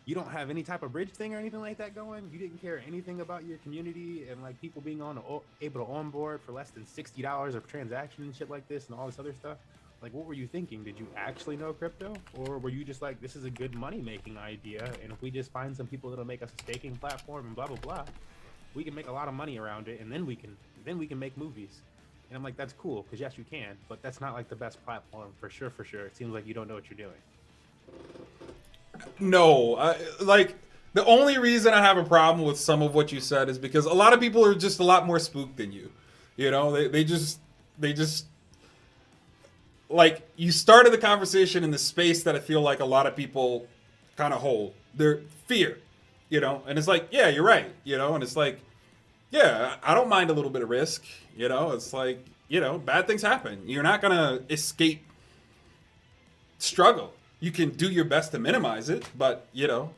you don't have any type of bridge thing or anything like that going. You didn't care anything about your community and like people being able to onboard for less than $60 of transaction and shit like this and all this other stuff. Like, what were you thinking? Did you actually know crypto, or were you just like, this is a good money making idea, and if we just find some people that'll make us a staking platform and blah blah blah, we can make a lot of money around it, and then we can make movies. And I'm like, that's cool, because yes, you can, but that's not like the best platform for sure. It seems like you don't know what you're doing. No, like the only reason I have a problem with some of what you said is because a lot of people are just a lot more spooked than you. You know, they just like, you started the conversation in the space that I feel like a lot of people kind of hold. Their fear, you know, and it's like, yeah, you're right, you know, and it's like, yeah, I don't mind a little bit of risk, you know, it's like, you know, bad things happen. You're not gonna escape struggle. You can do your best to minimize it, but, you know.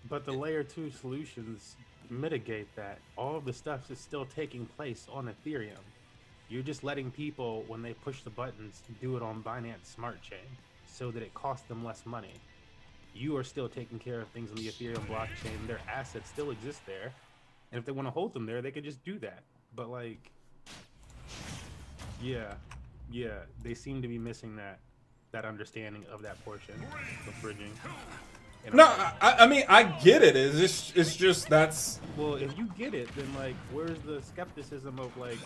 But the layer 2 solutions mitigate that. All of the stuff is still taking place on Ethereum. You're just letting people, when they push the buttons, do it on Binance Smart Chain so that it costs them less money. You are still taking care of things on the Ethereum blockchain. Their assets still exist there. And if they want to hold them there, they could just do that. But like, yeah, they seem to be missing that understanding of that portion of bridging. And No, I mean, I get it. It's just that's... Well, if you get it, then like, where's the skepticism of like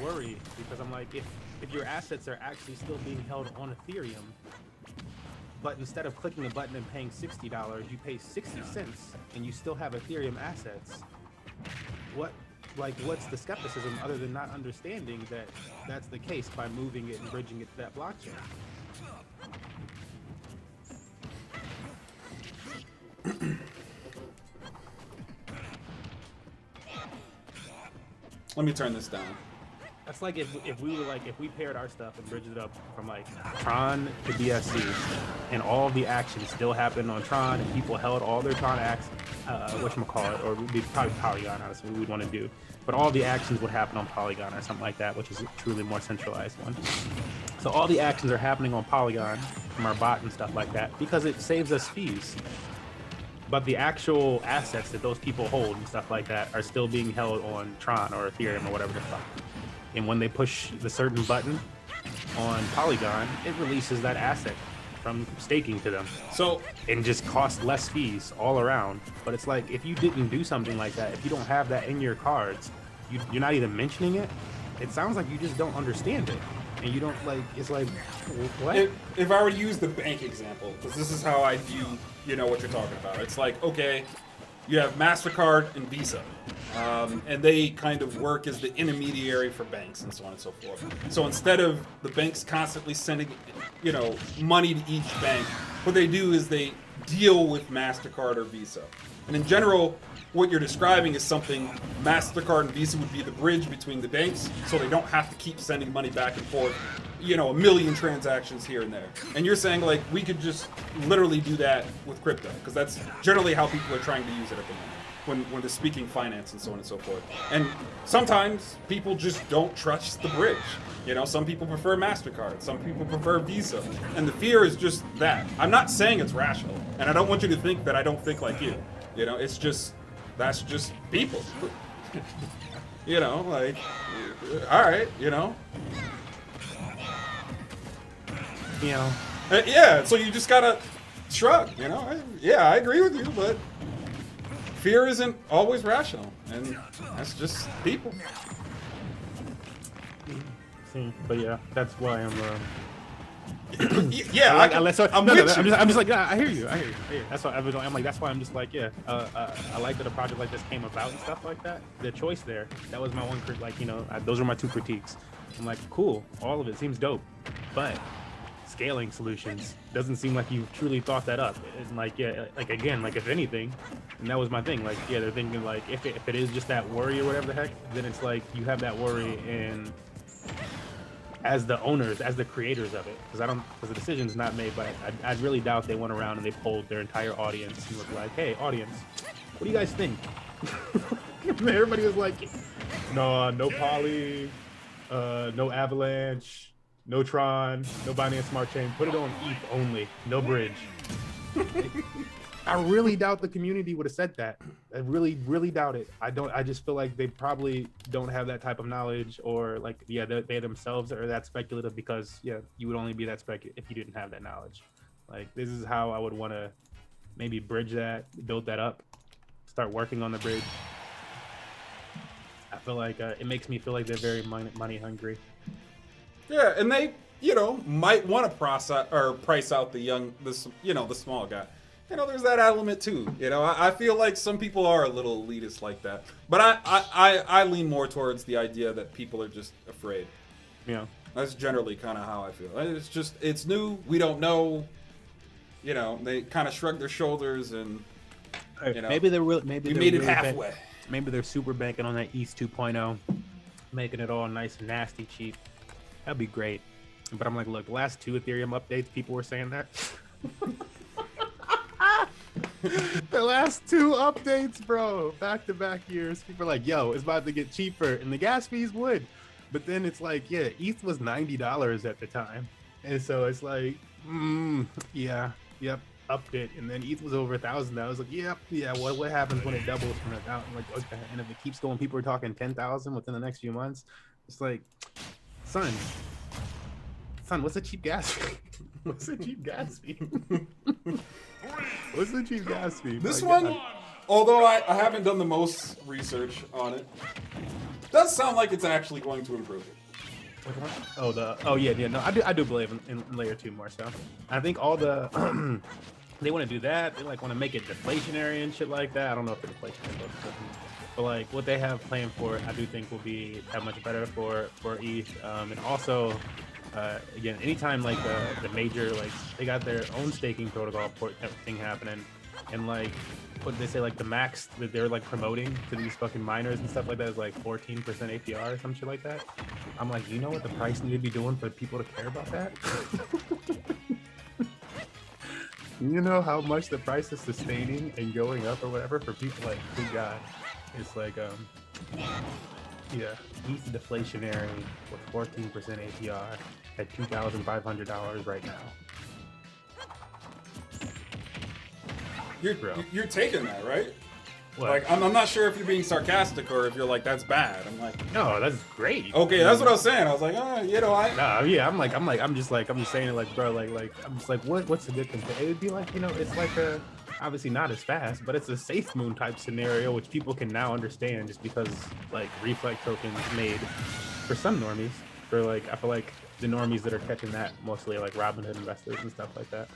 worry? Because I'm like, if your assets are actually still being held on Ethereum, but instead of clicking a button and paying $60, you pay 60 cents and you still have Ethereum assets, what's the skepticism other than not understanding that that's the case by moving it and bridging it to that blockchain? Let me turn this down. That's like if we paired our stuff and bridged it up from like Tron to BSC, and all the action still happened on Tron, and people held all their Tron whatchamacallit, or would be probably Polygon, honestly, we'd want to do. But all the actions would happen on Polygon or something like that, which is a truly more centralized one. So all the actions are happening on Polygon from our bot and stuff like that because it saves us fees. But the actual assets that those people hold and stuff like that are still being held on Tron or Ethereum or whatever the fuck. And when they push the certain button on Polygon, it releases that asset from staking to them. So and just costs less fees all around. But it's like, if you didn't do something like that, if you don't have that in your cards, you're not even mentioning it, it sounds like you just don't understand it. And you don't like, it's like, what? if I were to use the bank example, because this is how I view, what you're talking about. It's like, okay, you have MasterCard and Visa, and they kind of work as the intermediary for banks and so on and so forth. So instead of the banks constantly sending, money to each bank, what they do is they deal with MasterCard or Visa. And in general, what you're describing is something MasterCard and Visa would be the bridge between the banks, so they don't have to keep sending money back and forth, a million transactions here and there. And you're saying, like, we could just literally do that with crypto, because that's generally how people are trying to use it at the moment, when they're speaking finance and so on and so forth. And sometimes people just don't trust the bridge. Some people prefer MasterCard, some people prefer Visa, and the fear is just that. I'm not saying it's rational, and I don't want you to think that I don't think like you. It's just, that's just people. Like, all right, yeah, so you just gotta shrug, I agree with you, but fear isn't always rational, and that's just people. But yeah, that's why I'm. Yeah, I'm just like, yeah, I hear you. That's why I'm like, that's why I'm just like, yeah. I like that a project like this came about and stuff like that. The choice there, that was my one, those are my two critiques. I'm like, cool, all of it seems dope, but scaling solutions doesn't seem like you've truly thought that up. And like, yeah, like again, like if anything, and that was my thing. Like, yeah, they're thinking like, if it is just that worry or whatever the heck, then it's like you have that worry and. As the owners, as the creators of it, because the decision's not made, but I really doubt they went around and they polled their entire audience and was like, "Hey, audience, what do you guys think?" And everybody was like, "No Poly, no Avalanche, no Tron, no Binance Smart Chain. Put it on ETH only, no bridge." I really doubt the community would have said that. I really, really doubt it. I just feel like they probably don't have that type of knowledge, or like, yeah, they themselves are that speculative because, yeah, you would only be that speculative if you didn't have that knowledge. Like, this is how I would want to maybe bridge that, build that up, start working on the bridge. I feel like it makes me feel like they're very money hungry. Yeah, and they, might want to price out the small guy. There's that element too. I feel like some people are a little elitist like that, but I lean more towards the idea that people are just afraid. Yeah, that's generally kind of how I feel. It's new. We don't know. They kind of shrug their shoulders and. Maybe they're real. Maybe we made it halfway. Maybe they're super banking on that ETH 2.0, making it all nice and nasty cheap. That'd be great. But I'm like, look, the last 2 Ethereum updates, people were saying that. The last 2 updates, bro, back-to-back years, people are like, yo, it's about to get cheaper, and the gas fees would. But then it's like, yeah, ETH was $90 at the time. And so it's like, yeah, yep, upped it. And then ETH was over $1,000. I was like, yeah, what happens when it doubles from 1,000? Like, okay, and if it keeps going, people are talking 10,000 within the next few months. It's like, son, what's a cheap gas fee? What's a cheap gas fee? What's the cheap gas fee? This one, although I haven't done the most research on it, does sound like it's actually going to improve it. No, I do believe in layer 2 more so. I think all the they want to do that. They like want to make it deflationary and shit like that. I don't know if the deflationary but like what they have planned for it, I do think will be that much better for ETH. And also, again, anytime like the major, like they got their own staking protocol thing happening, and like what did they say, like the max that they're like promoting to these fucking miners and stuff like that is like 14% APR or some shit like that. I'm like, you know what the price need to be doing for people to care about that? You know how much the price is sustaining and going up or whatever for people like, good God, it's like yeah, ETH deflationary with 14% APR at $2,500 right now. You're taking that, right? What? Like, I'm not sure if you're being sarcastic or if you're like, that's bad. I'm like, No, that's great. okay, that's what I was saying. I was like, you know, Nah, yeah, I'm just saying it like, bro, like, I'm just like, what's a good compare? It would be like, you know, it's like obviously not as fast, but it's a safe moon type scenario, which people can now understand just because like reflect tokens made for some normies, for like, I feel like the normies that are catching that mostly like Robinhood investors and stuff like that,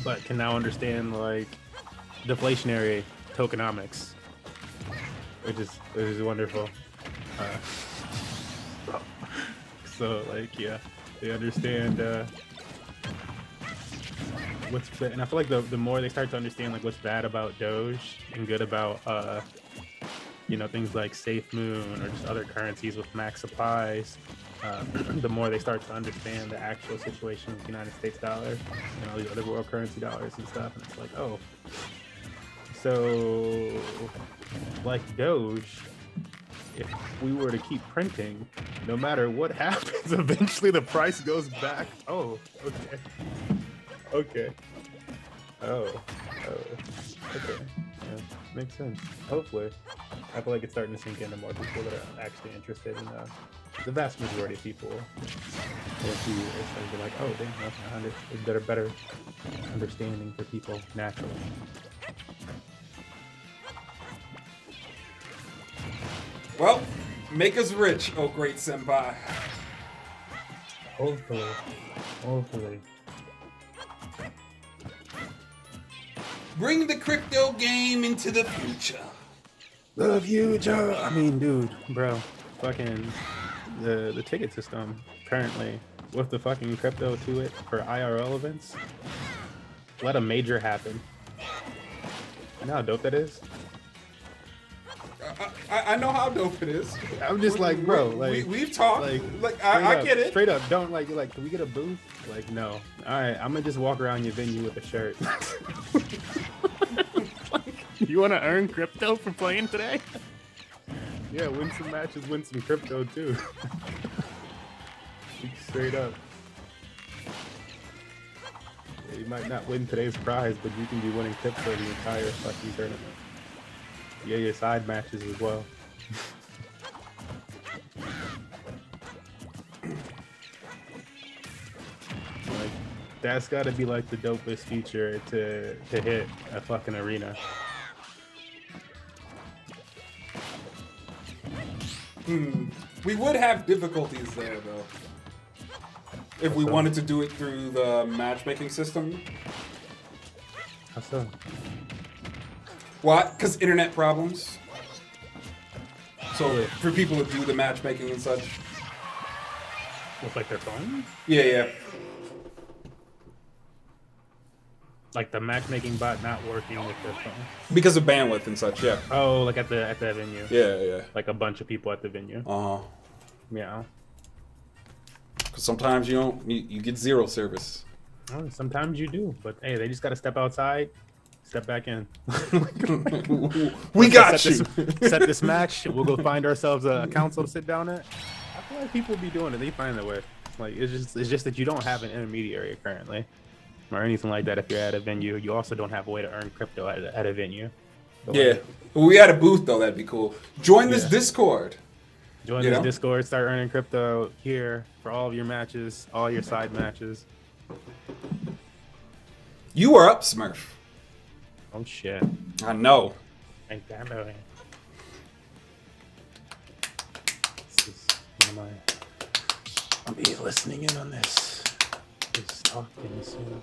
but can now understand like deflationary tokenomics, which is wonderful. So like, yeah, they understand what's bad, and I feel like the more they start to understand like what's bad about Doge and good about you know, things like Safe Moon or just other currencies with max supplies, the more they start to understand the actual situation with the United States dollar and all these other world currency dollars and stuff, and it's like, oh, so like Doge, if we were to keep printing, no matter what happens, eventually the price goes back. Oh, okay. Okay. Oh, okay. Yeah, makes sense. Hopefully. I feel like it's starting to sink into more people that are actually interested in the vast majority of people. In a few years, they'll be like, oh, damn, there's better understanding for people naturally. well, make us rich, oh great senpai. Hopefully. Bring the crypto game into the future. The future. I mean, dude, bro, fucking the ticket system currently with the fucking crypto to it for IRL events. Let a major happen. You know how dope that is? I know how dope it is. I'm just like, bro, like we've talked. Like I get it. Straight up, don't like can we get a booth? Like, no. All right, I'm gonna just walk around your venue with a shirt. You want to earn crypto for playing today? Yeah, win some matches, win some crypto too. Straight up. Yeah, you might not win today's prize, but you can be winning crypto the entire fucking tournament. Yeah, your side matches as well. Like, that's got to be like the dopest feature to hit a fucking arena. We would have difficulties there though if we wanted to do it through the matchmaking system. How so? What? Because internet problems. So for people to do the matchmaking and such. With like their phone? Yeah. Like the matchmaking bot not working with their phone. Because of bandwidth and such, yeah. Oh, like at the venue. Yeah. Like a bunch of people at the venue. Yeah. Because sometimes you get zero service. Oh, sometimes you do, but hey, they just got to step outside, step back in. We got you. Set this match. We'll go find ourselves a council to sit down at. I feel like people be doing it. They find their way. Like it's just that you don't have an intermediary currently, or anything like that. If you're at a venue, you also don't have a way to earn crypto at a venue. But yeah. like, If we had a booth though, that'd be cool. Join this Discord. Join this Discord. Start earning crypto here for all of your matches, all your side matches. You are up, Smurf. Oh shit! I know. Ain't that knowing? This is one of my. I'll be listening in on this. Just talking soon.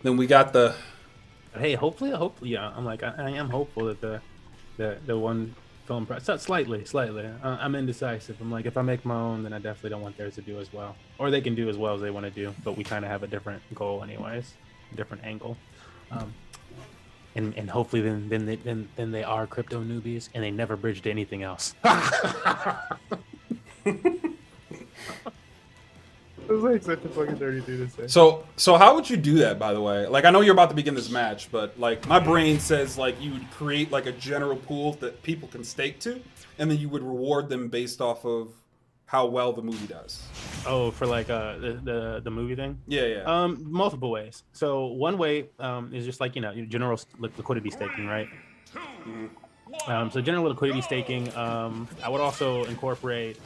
Then we got the. Hey, hopefully, yeah. I'm like, I am hopeful that the one film price, slightly. I'm indecisive. I'm like, if I make my own, then I definitely don't want theirs to do as well, or they can do as well as they want to do. But we kind of have a different goal, anyways, a different angle. And hopefully then they are crypto newbies and they never bridge to anything else. was like such a fucking dirty thing to say. So how would you do that, by the way? Like, I know you're about to begin this match, but like my brain says like you would create like a general pool that people can stake to, and then you would reward them based off of how well the movie does. Oh, for like the movie thing? Yeah. Multiple ways. So one way is just like, your general liquidity staking, right? So general liquidity staking, I would also incorporate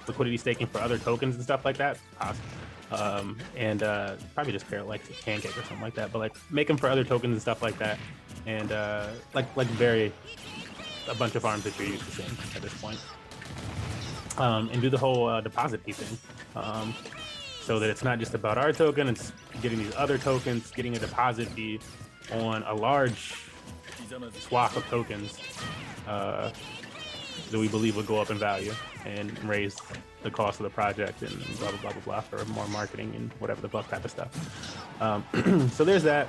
liquidity staking for other tokens and stuff like that. And probably just pair it like Pancake or something like that, but like make them for other tokens and stuff like that. And like vary a bunch of farms that you're used to seeing at this point. And do the whole deposit fee thing, so that it's not just about our token, it's getting these other tokens, getting a deposit fee on a large swath of tokens that we believe would go up in value and raise the cost of the project and blah, blah, blah, blah, blah, for more marketing and whatever the fuck type of stuff. So there's that.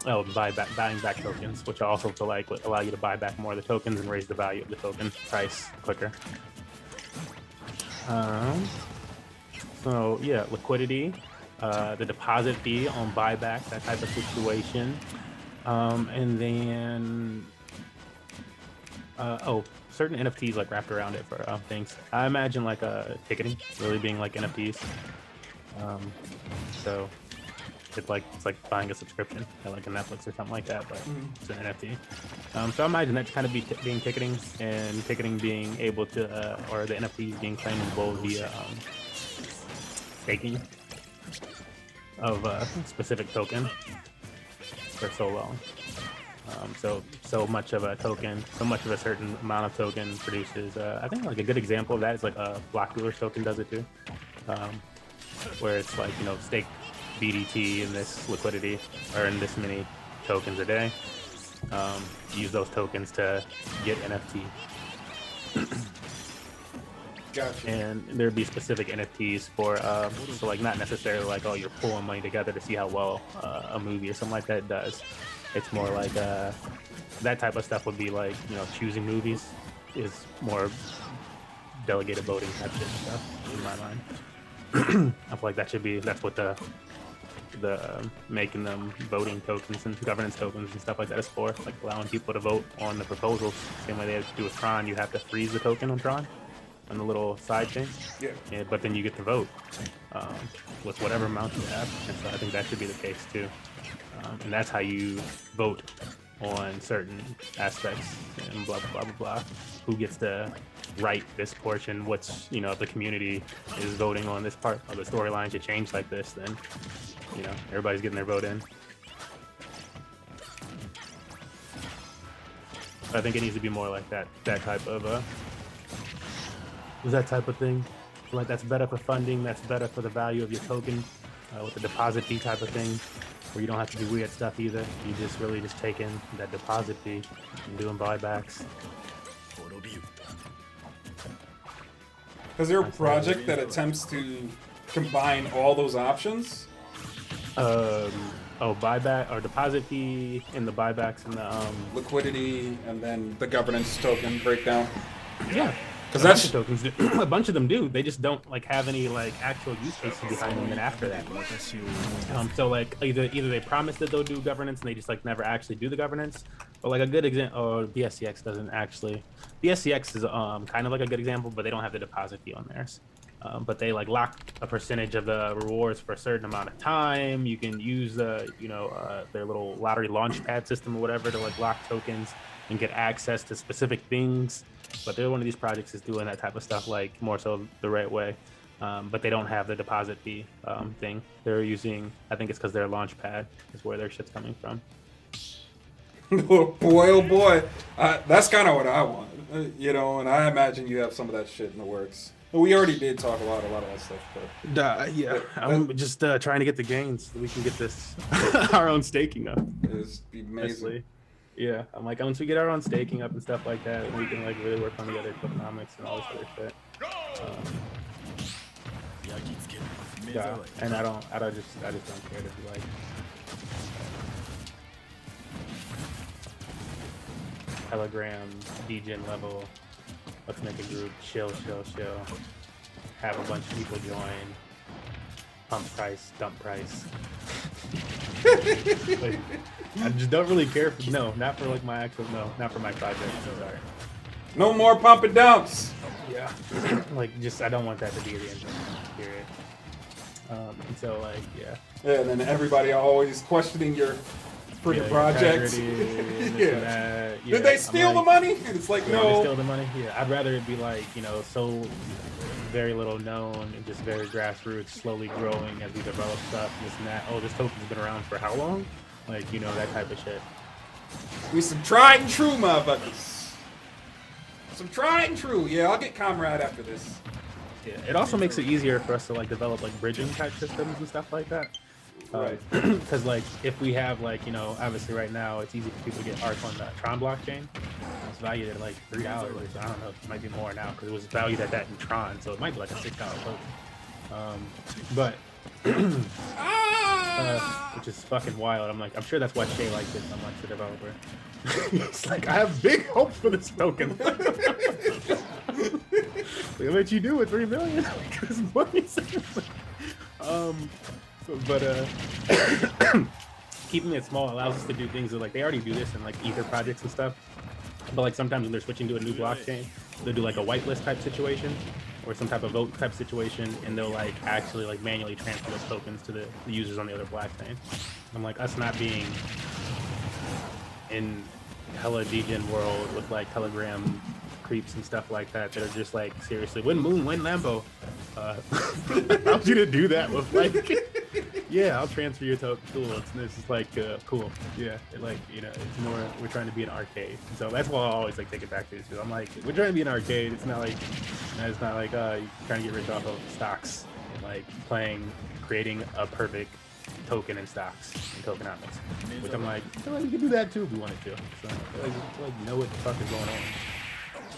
Oh, buying back tokens, which also to like allow you to buy back more of the tokens and raise the value of the token price quicker. So yeah, liquidity, the deposit fee on buyback, that type of situation, and then certain NFTs like wrapped around it for things. I imagine like ticketing really being like NFTs. So it's like buying a subscription at like a Netflix or something like that, but it's an NFT. So I imagine that to kind of being ticketing, and ticketing being able to, or the NFTs being claimable via staking of a specific token for so long. So much of a token, so much of a certain amount of token produces. I think like a good example of that is like a Block Dealer's token does it too, where it's like stake BDT in this liquidity or in this many tokens a day. Use those tokens to get NFT. Gotcha. And there'd be specific NFTs for so like not necessarily like, oh, you're pulling money together to see how well a movie or something like that does. It's more like that type of stuff would be like choosing movies is more delegated voting type shit stuff in my mind. I feel like that's what the making them voting tokens and governance tokens and stuff like that is for, like allowing people to vote on the proposals. Same way they have to do with Tron, you have to freeze the token on Tron on the little side thing. Yeah. But then you get to vote with whatever amount you have, and so I think that should be the case too. And that's how you vote on certain aspects and blah blah blah blah blah. Who gets to write this portion? What's if the community is voting on this part of the storyline should change like this, then everybody's getting their vote in. I think it needs to be more like that type of that type of thing. Like that's better for funding, that's better for the value of your token, with the deposit fee type of thing, where you don't have to do weird stuff either. You just really just take in that deposit fee and doing buybacks. Is there a project that attempts to combine all those options? Buyback or deposit fee and the buybacks and the liquidity and then the governance token breakdown. Yeah, because that's tokens. A bunch of them do. They just don't like have any like actual use cases behind them. And after that, so like either they promise that they'll do governance and they just like never actually do the governance. But like a good example, or BSCX doesn't actually. BSCX is kind of like a good example, but they don't have the deposit fee on theirs. But they like lock a percentage of the rewards for a certain amount of time. You can use the their little lottery launchpad system or whatever to like lock tokens and get access to specific things. But they're one of these projects is doing that type of stuff like more so the right way. But they don't have the deposit fee thing. They're using, I think it's because their launchpad is where their shit's coming from. Oh boy, that's kind of what I want, and I imagine you have some of that shit in the works. We already did talk about a lot of that stuff, but I'm just trying to get the gains so we can get this our own staking up. It's amazing. Honestly. Yeah, I'm like, once we get our own staking up and stuff like that, we can like really work on the other tokenomics and all this other shit. And I just don't care to be like Telegram, DGen level. Let's make a group. Chill. have a bunch of people join, pump price, dump price. Like, I just don't really care for not for like my actual not for my project. So sorry. No more pump and dumps. Yeah. Like just I don't want that to be the engine. Period. And so like Yeah, and then everybody always questioning your freaking projects. Did Did they steal the money? And it's like, Did no. they steal the money? Yeah, I'd rather it be like, so very little known and just very grassroots, slowly growing as we develop stuff, this and that. Oh, this token's been around for how long? Like, that type of shit. We some tried and true motherfuckers. Some tried and true. Yeah, I'll get Comrade after this. Yeah, it also makes it easier for us to like develop like bridging type systems and stuff like that. Right. Because like if we have like obviously right now it's easy for people to get ARC on the Tron blockchain. It's valued at like $3. I don't know, it might be more now because it was valued at that in Tron, so it might be like a $6 token. But which is fucking wild. I'm sure that's why Shay likes it so much, the developer. It's like I have big hopes for this token. Look what you do with 3 million. This money's but keeping it small allows us to do things that like they already do this in like Ether projects and stuff. But like sometimes when they're switching to a new blockchain, they'll do like a whitelist type situation or some type of vote type situation, and they'll like actually like manually transfer those tokens to the users on the other blockchain. I'm like us not being in hella degen world with like Telegram creeps and stuff like that that are just like seriously win Moon, win Lambo. I want you to do that with like yeah, I'll transfer your token. Cool. It's just like cool. Yeah, it's more we're trying to be an arcade. So that's why I always like take it back to. So I'm like, we're trying to be an arcade. It's not like you're trying to get rich off of stocks and like creating a perfect token in stocks and tokenomics. Which I'm like, I feel like we could do that too if we wanted to. So I feel like know what the fuck is going on.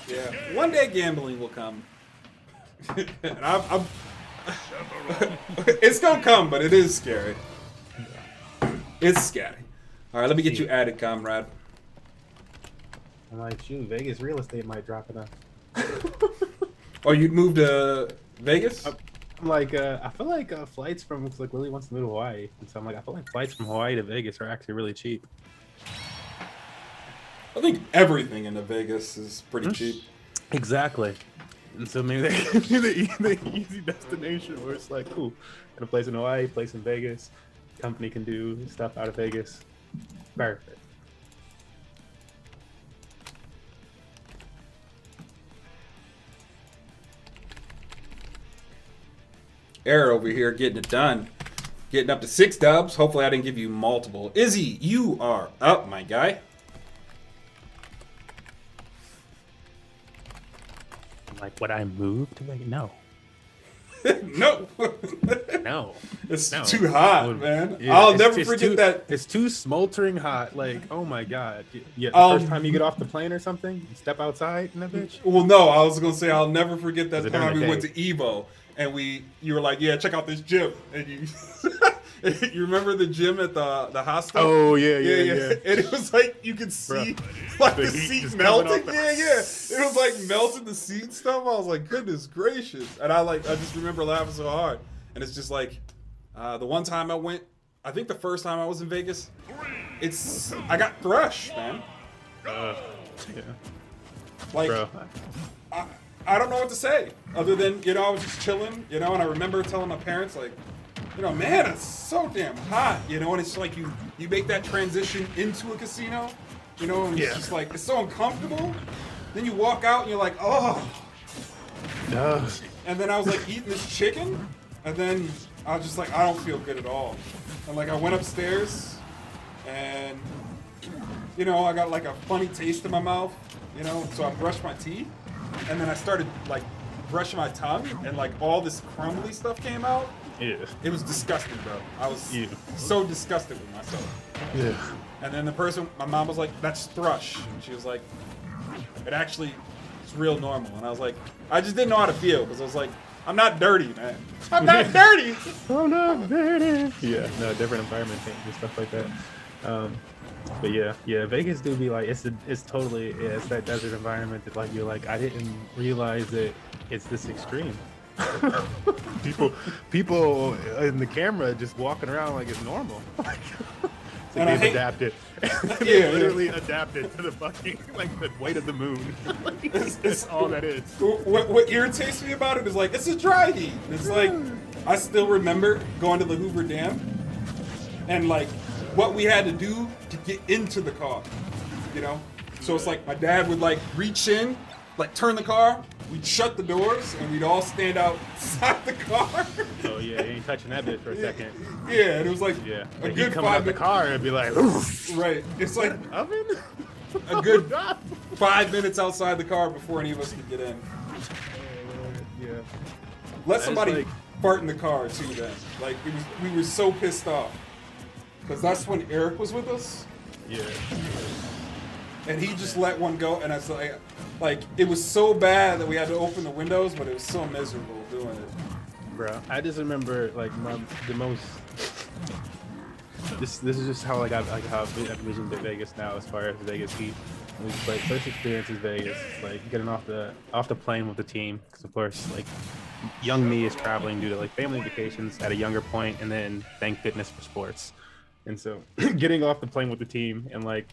Yeah, one day gambling will come. And it's gonna come, but it is scary. It's scary. All right, let me get you added, Comrade. I'm like, shoot, Vegas real estate might drop enough. Oh, you'd move to Vegas? I'm like, I feel like flights from looks like Willie wants to move to Hawaii, and so I'm like, I feel like flights from Hawaii to Vegas are actually really cheap. I think everything in Vegas is pretty cheap. Exactly. And so maybe they give you the easy destination where it's like, cool, got a place in Hawaii, place in Vegas, company can do stuff out of Vegas. Perfect. Air over here getting it done. Getting up to 6 dubs. Hopefully I didn't give you multiple. Izzy, you are up, my guy. Like, would I move to Vegas? No. No. No. It's No. too hot, Oh, man. yeah, I'll it's- never it's forget too- that. It's too smoldering hot. Like, oh my god. Yeah, the Um, first time you get off the plane or something, you step outside in that bitch. Well, no, I was going to say I'll never forget that Was it time during we the went to Evo. And you were like, yeah, check out this gym. And you you remember the gym at the hostel? Oh yeah. And it was like you could see like the heat seat just melting. coming off the- Yeah. It was like melting the seat and stuff. I was like, goodness gracious. And I just remember laughing so hard. And it's just like the one time I went, I think the first time I was in Vegas, I got thrush, man. Yeah. Like Bro. I don't know what to say other than, I was just chilling, and I remember telling my parents, like, man, it's so damn hot, and it's like you make that transition into a casino, and it's just like, it's so uncomfortable. Then you walk out and you're like, oh. No. And then I was like eating this chicken, and then I was just like, I don't feel good at all. And like I went upstairs, and, I got like a funny taste in my mouth, so I brushed my teeth. And then I started like brushing my tongue, and like all this crumbly stuff came out. Yeah. It was disgusting, bro. I was so disgusted with myself. Yeah. And then my mom was like, "That's thrush," and she was like, "It actually is real normal." And I was like, I just didn't know how to feel because I was like, I'm not dirty, man. I'm not dirty. Oh no, dirty. Yeah. No, different environment change and stuff like that. But yeah, Vegas do be like it's totally it's that desert environment that like you're like I didn't realize that it's this extreme. people in the camera just walking around like it's normal. It's like And they've adapted. Yeah, They literally adapted to the fucking like the weight of the moon. Like, it's all that is. What irritates me about it is like it's a dry heat. It's like I still remember going to the Hoover Dam and like what we had to do to get into the car. You know, so it's like my dad would like reach in, like turn the car. We'd shut the doors and we'd all stand outside the car. Oh yeah, you ain't touching that bitch for a second. Yeah, and it was like Yeah, a like good coming out the car and be like, oof. Right, it's like Oven? a good 5 minutes outside the car before any of us could get in. Yeah. Let somebody like- fart in the car too. Then, like we were so pissed off because that's when Eric was with us, Yeah. and he just let one go, and I was like it was so bad that we had to open the windows, but it was so miserable doing it. Bro, I just remember like the most. This is just how like how I've envisioned Vegas now as far as Vegas Heat. It was like first experience in Vegas, like getting off the plane with the team, because of course like young me is traveling due to like family vacations at a younger point, and then thank goodness for sports. And so getting off the plane with the team and like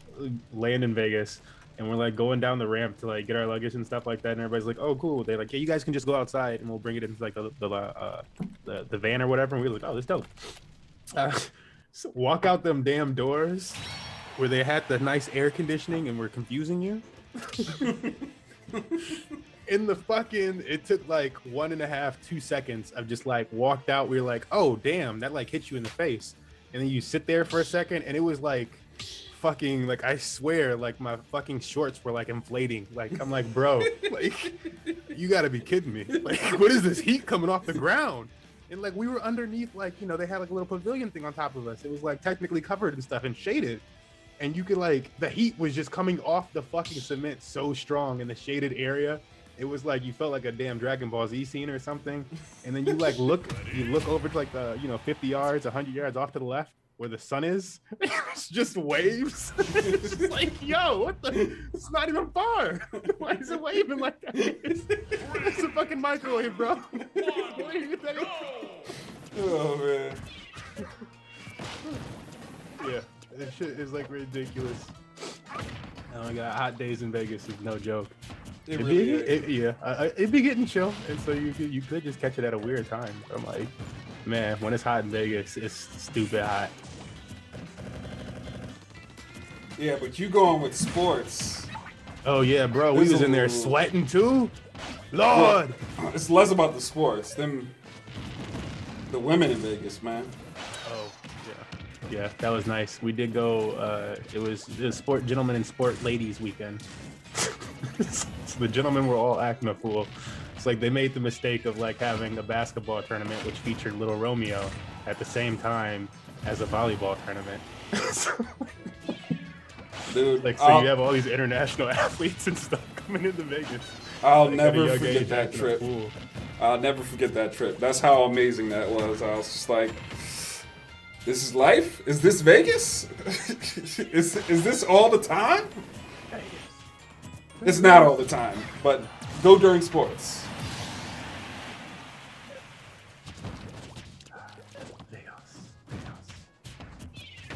land in Vegas, and we're like going down the ramp to like get our luggage and stuff like that, and everybody's like, "Oh, cool." They're like, "Yeah, you guys can just go outside, and we'll bring it into like the van or whatever." And we were like, "Oh, that's dope." So walk out them damn doors where they had the nice air conditioning and were confusing you. In the fucking, it took like 1.5, 2 seconds of just like walked out. We were like, "Oh, damn," that like hit you in the face. And then you sit there for a second, and it was like fucking, like, I swear, like my fucking shorts were like inflating. Like, I'm like, bro, like, you gotta be kidding me. Like, what is this heat coming off the ground? And like, we were underneath, like, you know, they had like a little pavilion thing on top of us. It was like technically covered and stuff and shaded. And you could like, the heat was just coming off the fucking cement so strong in the shaded area. It was like, you felt like a damn Dragon Ball Z scene or something. And then you like look over to like the, you know, 50 yards, 100 yards off to the left where the sun is. It's just waves. It's just like, yo, what the? It's not even far. Why is it waving like that? It's a fucking microwave, bro. Oh man. Yeah, that shit is like ridiculous. Oh my god, hot days in Vegas is no joke. It'd be getting chill, and so you could just catch it at a weird time. I'm like, man, when it's hot in Vegas, it's stupid hot. Yeah, but you going with sports. Oh yeah, bro, we There's was a in there little- sweating too. Lord. It's less about the sports. The women in Vegas, man. Oh yeah, that was nice. We did go. It was sport gentlemen and sport ladies weekend. So the gentlemen were all acting a fool. It's like they made the mistake of like having a basketball tournament which featured Little Romeo at the same time as a volleyball tournament. Dude, Like, so you have all these international athletes and stuff coming into Vegas. I'll Like, at a never young forget age, that acting a trip. fool. I'll never forget that trip. That's how amazing that was. I was just like, this is life? Is this Vegas? is this all the time? It's not all the time, but go during sports.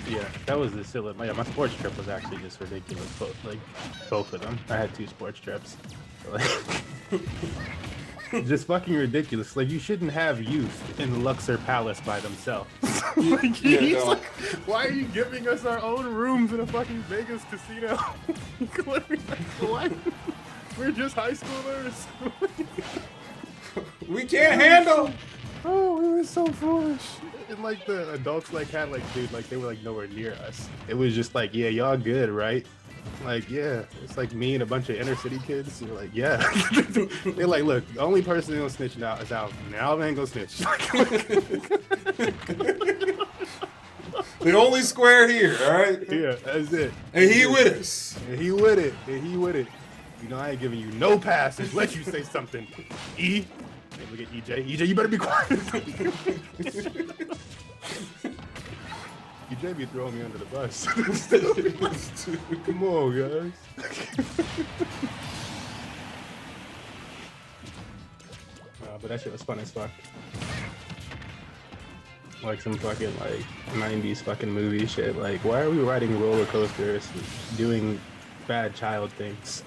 Yeah, that was the silly. My sports trip was actually just ridiculous. Both of them. I had 2 sports trips. Like, just fucking ridiculous. Like, you shouldn't have youth in the Luxor Palace by themselves. Like, Yeah, he's no. like, why are you giving us our own rooms in a fucking Vegas casino? Like, what? We're just high schoolers. We can't handle. Oh, we were so foolish. And like the adults like had like, dude, like they were like nowhere near us. It was just like, yeah, y'all good, right? Like, yeah, it's like me and a bunch of inner city kids. You're like, yeah. They're like, look, the only person gonna snitch now is Alvin. Alvin ain't gonna snitch. The only square here, all right? Yeah, that's it. And he with us. And he with it. And he with it. You know, I ain't giving you no passes. Let you say something. E. Hey, look at EJ. EJ, you better be quiet. EJ be throwing me under the bus. Come on, guys. but that shit was fun as fuck. Like some fucking like 90s fucking movie shit. Like, why are we riding roller coasters, doing bad child things,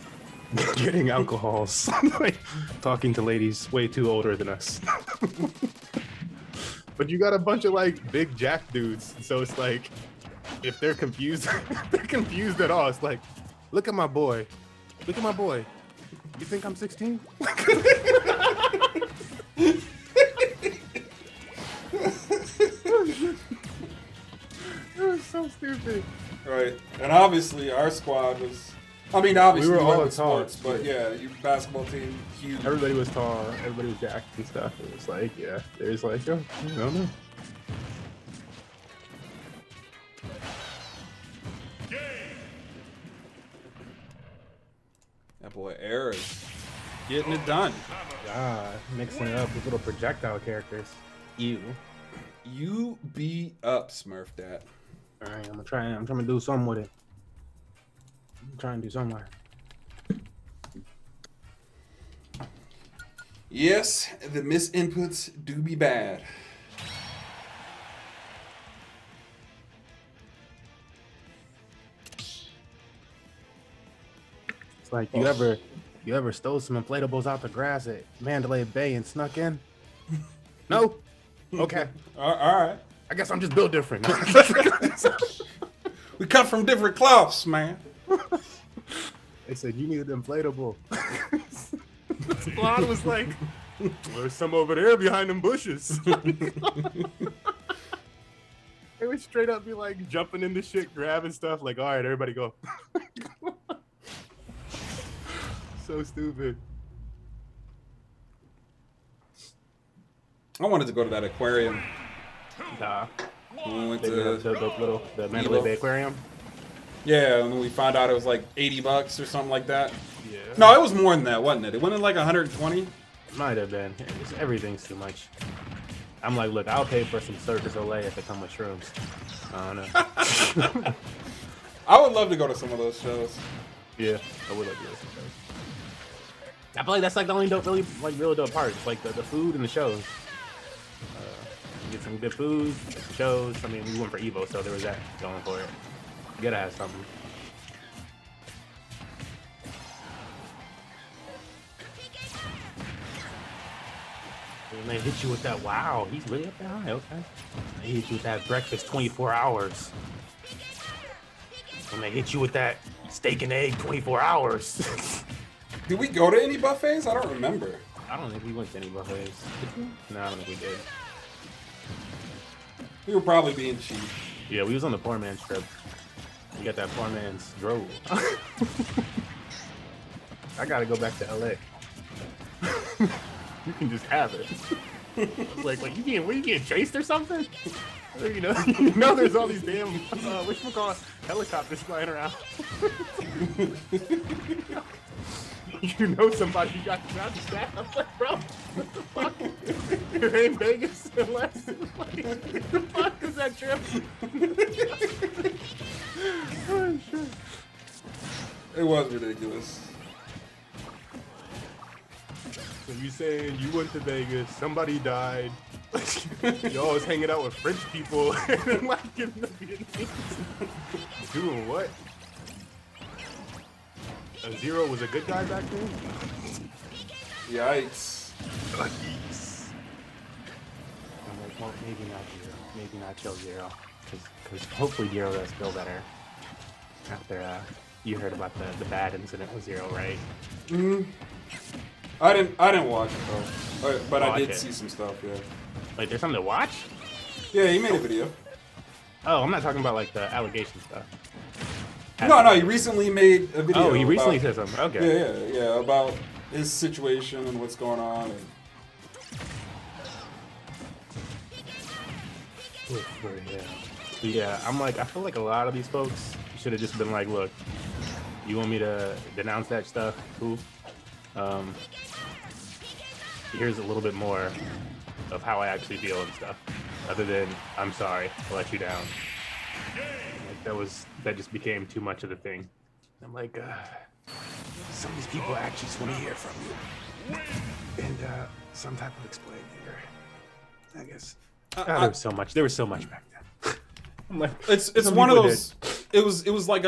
getting alcohols, like talking to ladies way too older than us? But you got a bunch of like big jack dudes, so it's like if they're confused, if they're confused at all. It's like, look at my boy, look at my boy. You think I'm 16? It was so stupid. Right, and obviously our squad was. I mean, obviously We were all went with tall, sports, but yeah, your basketball team huge. Everybody was tall, everybody was jacked and stuff. It was like, yeah, there's like, oh, I don't know. That boy Air is getting it done. Ah, mixing it up with little projectile characters. You. You be up, Smurf Dad. All right, I'm trying to do something with it. I'm trying to do somewhere. Yes, the misinputs do be bad. It's like you ever stole some inflatables out the grass at Mandalay Bay and snuck in? No? Okay. All right. I guess I'm just built different. We cut from different cloths, man. They said you needed an inflatable. Blonde was like, there's some over there behind them bushes. They would straight up be like jumping into shit, grabbing stuff, like, all right, everybody go. So stupid. I wanted to go to that aquarium. Nah. When we went They to the Mandalay Bay Aquarium. yeah, and then we found out it was like $80 or something like that. Yeah. No, it was more than that, wasn't it? It went in like 120. Might have been. Everything's too much. I'm like, look, I'll pay for some Cirque du Soleil if it come with shrooms. I don't know. I would love to go to some of those shows. Yeah, I would like to do some shows. I feel like that's like the only dope, real dope part. It's like the food and the shows. You get some good food, get some shows. I mean, we went for Evo, so there was that going for it. You gotta have something. And they hit you with that. Wow, he's really up that high. Okay. They hit you with that breakfast 24 hours. And they hit you with that steak and egg 24 hours. Did we go to any buffets? I don't remember. I don't think we went to any buffets. Did we? No, I don't think we did. We were probably being cheap. Yeah, we was on the poor man's trip. We got that poor man's drove. I gotta go back to LA. You can just have it. like you getting chased or something? You know, there's all these damn whatchamacallit helicopters flying around. You know somebody got shot. I'm like, bro, what the fuck? You're in Vegas unless like, the fuck is that trip? Oh shit. It was ridiculous. So you saying you went to Vegas, somebody died, y'all was hanging out with French people and like giving the Vietnamese. Doing what? Zero was a good guy back then? Yikes. Yikes. I'm like, well, maybe not Zero. Maybe not Chill Zero. Because hopefully Zero does feel better. After you heard about the bad incident with Zero, right? Mm-hmm. I didn't watch it though, but I did it. see some stuff. Yeah. Like, there's something to watch? Yeah, he made a video. Oh, I'm not talking about like the allegation stuff. No, he recently made a video. Oh, he recently said something. Okay. Yeah, about his situation and what's going on. And... Yeah, I'm like, I feel like a lot of these folks should have just been like, look, you want me to denounce that stuff? Cool. Here's a little bit more of how I actually feel and stuff, other than I'm sorry, I let you down. Like that just became too much of the thing. I'm like, some of these people actually just want to hear from you. and some type of explain here. I guess. There was so much back then. I'm like, it's one of those. It was like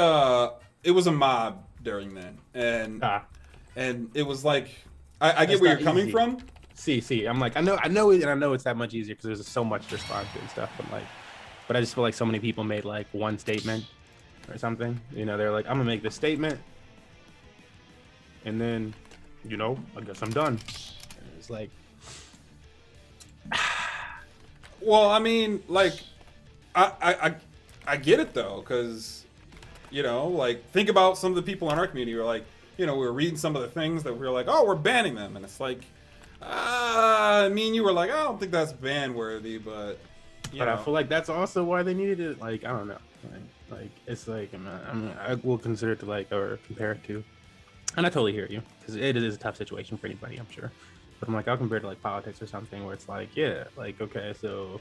it was a mob during then, and it was like I get where you're coming from. See, I'm like, I know it, and I know it's that much easier because there's so much to respond to and stuff. But I just feel like so many people made like one statement or something. You know, they're like, I'm gonna make this statement, and then, you know, I guess I'm done. And it's like, well, I mean, like, I get it though, because, you know, like, think about some of the people in our community who are like, you know, we were reading some of the things that we were like, oh, we're banning them, and it's like, I mean, you were like, I don't think that's ban worthy, but. But I feel like that's also why they needed it. Like, I don't know. Like it's like I will consider it to like or compare it to, and I totally hear you because it is a tough situation for anybody, I'm sure. But I'm like, I'll compare it to like politics or something where it's like, yeah, like okay, so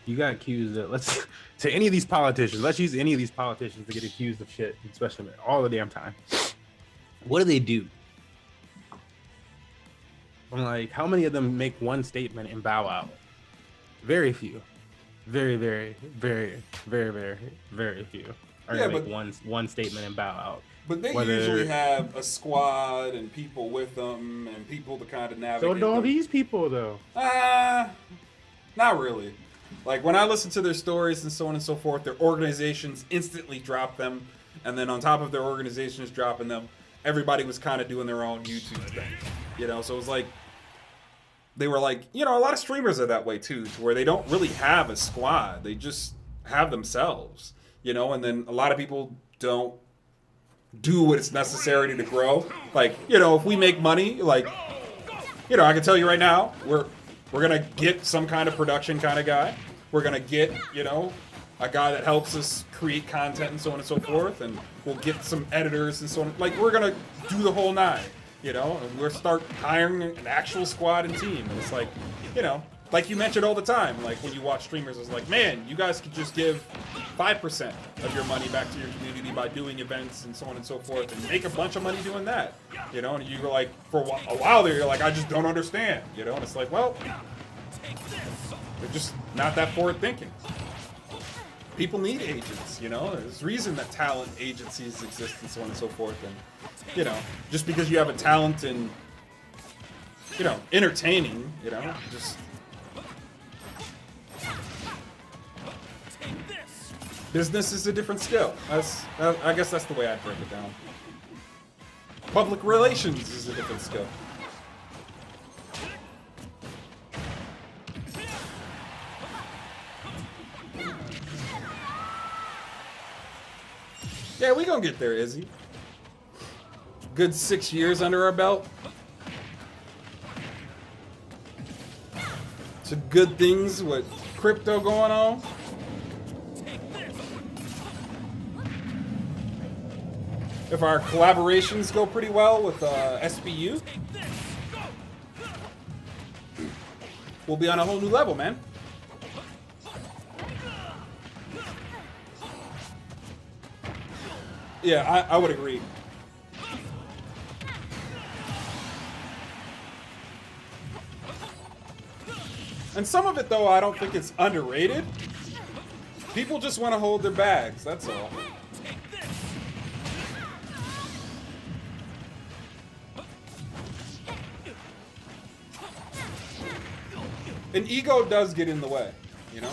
you got accused of to any of these politicians. Let's use any of these politicians to get accused of shit, especially all the damn time. What do they do? I'm like, how many of them make one statement and bow out? Very few. Very, very, very, very, very, very few are gonna make one statement and bow out. But they usually have a squad and people with them and people to kind of navigate. So do all these people though? Not really. Like when I listen to their stories and so on and so forth, their organizations instantly drop them, and then on top of their organizations dropping them, everybody was kind of doing their own YouTube thing. You know, so it was like. They were like, you know, a lot of streamers are that way too, to where they don't really have a squad. They just have themselves, you know, and then a lot of people don't do what is necessary to grow. Like, you know, if we make money, like, you know, I can tell you right now, we're going to get some kind of production kind of guy. We're going to get, you know, a guy that helps us create content and so on and so forth. And we'll get some editors and so on. Like, we're going to do the whole nine. You know, and we'll start hiring an actual squad and team. And it's like, you know, like you mentioned all the time, like when you watch streamers, it's like, man, you guys could just give 5% of your money back to your community by doing events and so on and so forth and make a bunch of money doing that. You know, and you were like, for a while there, you're like, I just don't understand. You know, and it's like, well, they're just not that forward thinking. People need agents, you know. There's a reason that talent agencies exist and so on and so forth. And, you know, just because you have a talent in, you know, entertaining, you know, just... Business is a different skill. I guess that's the way I'd break it down. Public relations is a different skill. Yeah, we gonna get there, Izzy. Good 6 years under our belt. Some good things with crypto going on. If our collaborations go pretty well with SBU, we'll be on a whole new level, man. Yeah, I would agree. And some of it, though, I don't think it's underrated. People just want to hold their bags, that's all. And ego does get in the way, you know?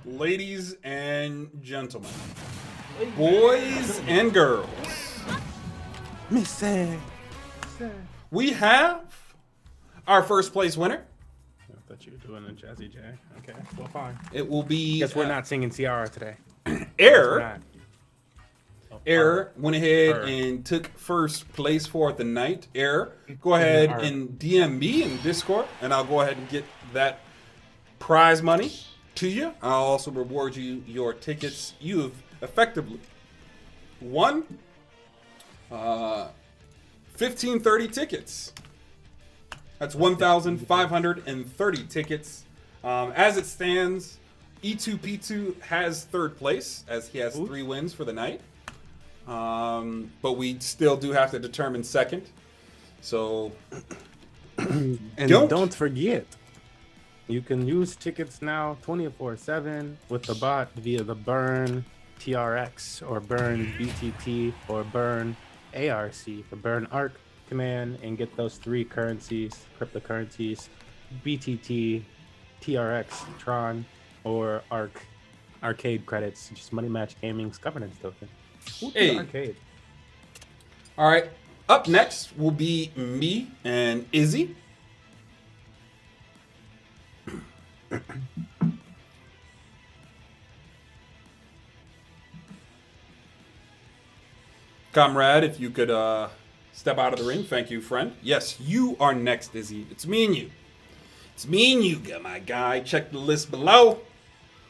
Ladies and gentlemen, boys and girls, we have our first place winner. I thought you were doing a Jazzy J. Okay, well, fine. It will be. Guess we're not singing Ciara today. Air. Air went ahead and took first place for the night. Air, go ahead and DM me in Discord, and I'll go ahead and get that prize money to you. I'll also reward you your tickets. You have effectively won 1530 tickets. That's 1,530 tickets. As it stands, E2P2 has third place as he has 3 wins for the night. But we still do have to determine second. So, And don't forget, you can use tickets now 24/7 with the bot via the Burn TRX or Burn BTT or Burn ARC, the Burn ARC command, and get those 3 currencies, cryptocurrencies, BTT, TRX, Tron, or ARC, arcade credits, just Money Match Gaming's governance token. Ooh, Hey. arcade. all right. Up next will be me and Izzy. Comrade, if you could step out of the ring. Thank you, friend. Yes, you are next, Izzy. It's me and you. It's me and you, my guy. Check the list below.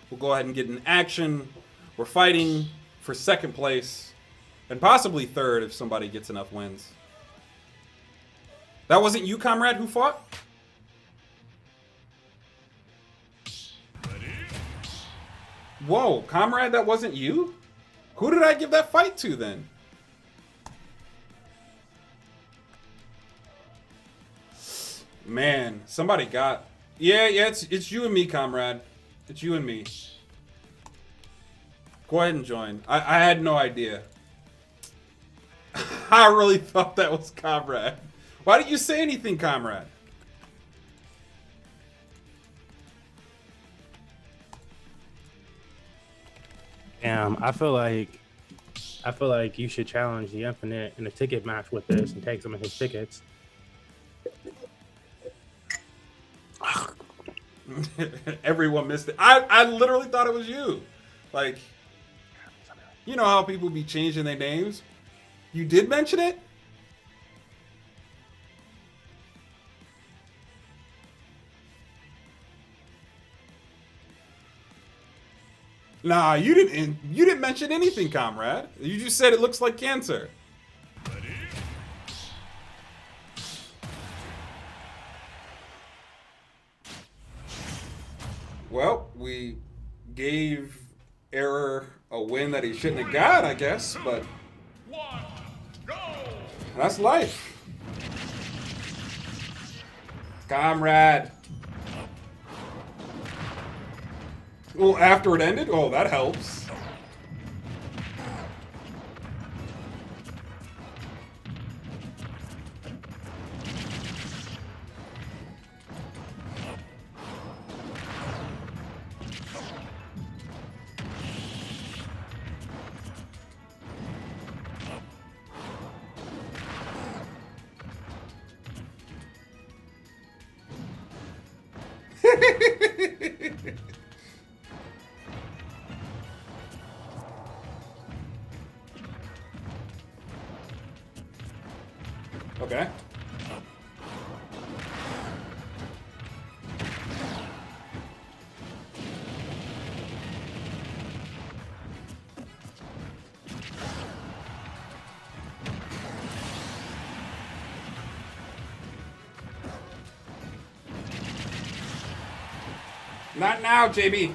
We'll go ahead and get in action. We're fighting for second place and possibly third if somebody gets enough wins. That wasn't you, comrade, who fought? Whoa, comrade, that wasn't you? Who did I give that fight to then? Man, somebody got... Yeah, it's you and me, comrade. It's you and me. Go ahead and join. I had no idea. I really thought that was comrade. Why didn't you say anything, comrade? I feel like you should challenge the Infinite in a ticket match with this and take some of his tickets. Everyone missed it. I literally thought it was you. Like, you know how people be changing their names? You did mention it? Nah, you didn't mention anything, comrade. You just said it looks like cancer. Well, we gave Error a win that he shouldn't have got, I guess, but 1, go! that's life. Comrade. Well, after it ended? Oh, that helps. Okay. Not now, JB.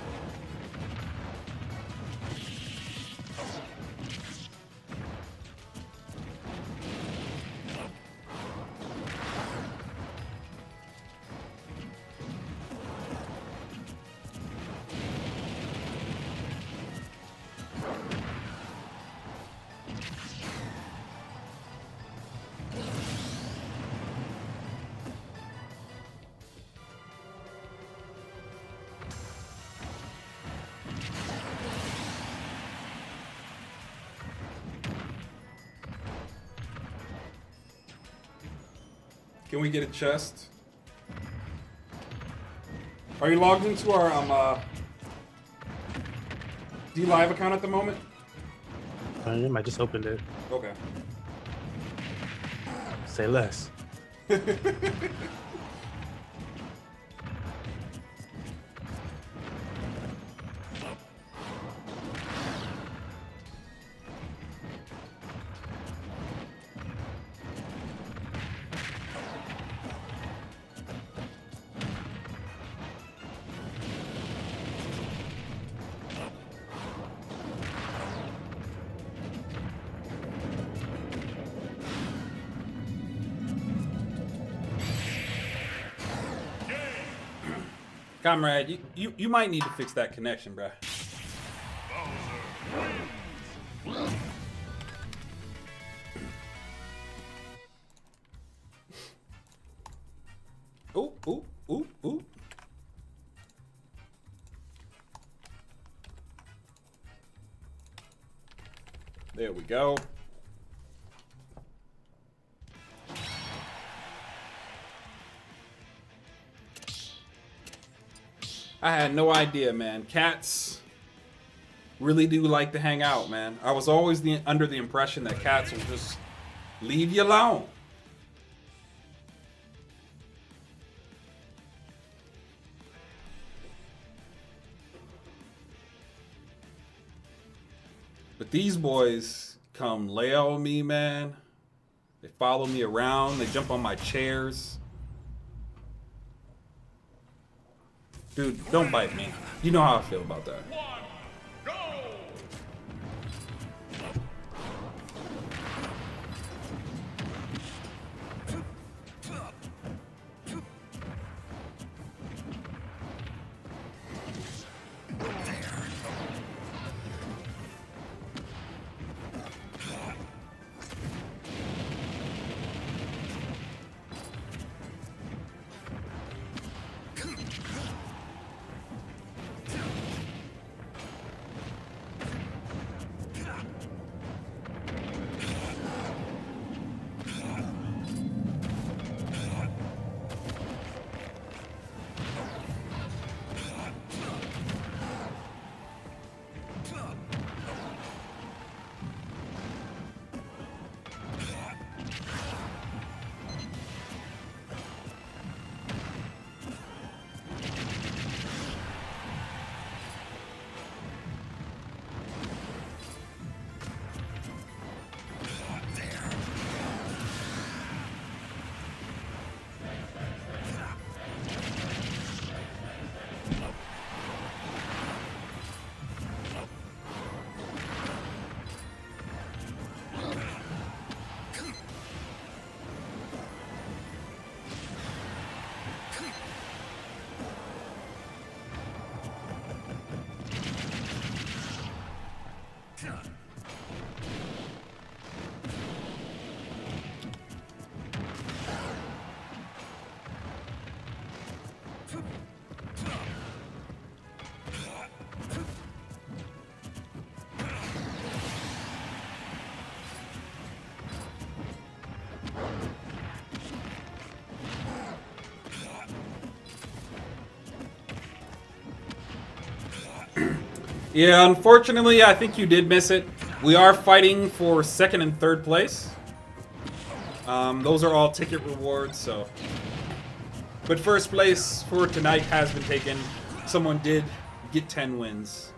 Can we get a chest? Are you logged into our D-Live account at the moment? I just opened it. Okay. Say less. Comrade, you might need to fix that connection, bruh. Ooh, ooh, ooh, ooh. There we go. I had no idea, man. Cats really do like to hang out, man. I was always under the impression that cats will just leave you alone. But these boys come lay on me, man. They follow me around. They jump on my chairs. Dude, don't bite me. You know how I feel about that. Go! Yeah, unfortunately, I think you did miss it. We are fighting for second and third place. Those are all ticket rewards, so. But first place for tonight has been taken. Someone did get 10 wins.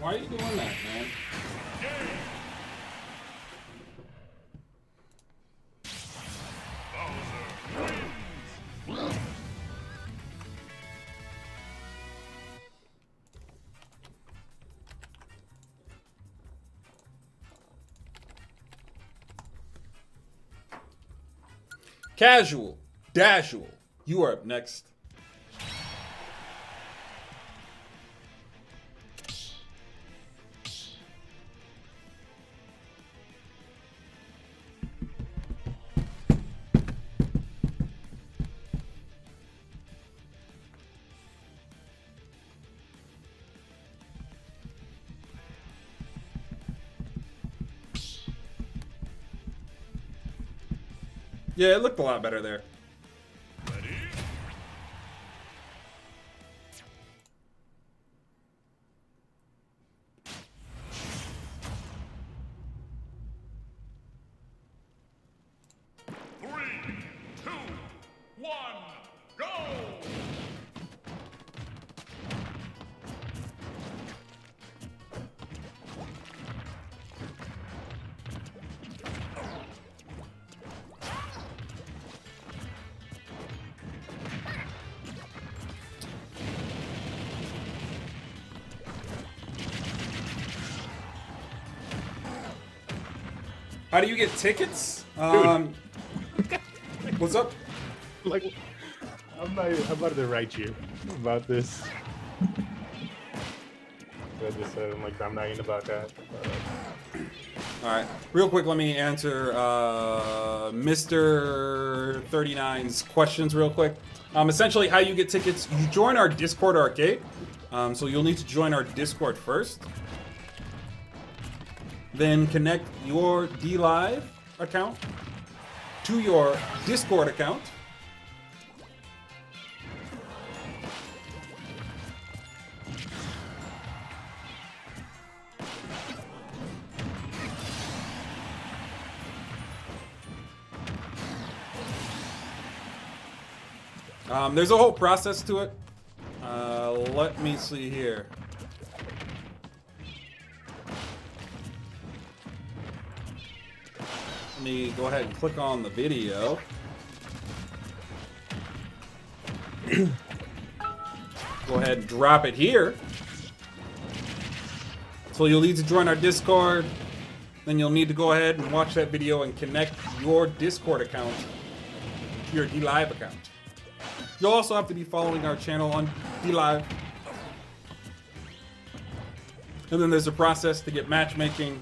Why are you doing that, man? Casual, Dazual, you are up next. Yeah, it looked a lot better there. Ready? Three, two, one, go! How do you get tickets? What's up? Like, I'm about to write you about this. I just said, I'm not even about that. All right, real quick, let me answer Mr. 39's questions real quick. Essentially, how you get tickets, you join our Discord arcade. So you'll need to join our Discord first. Then connect your DLive account to your Discord account. There's a whole process to it. Let me see here. Let me go ahead and click on the video. Go ahead and drop it here. So you'll need to join our Discord. Then you'll need to go ahead and watch that video and connect your Discord account to your DLive account. You'll also have to be following our channel on DLive. And then there's a process to get matchmaking.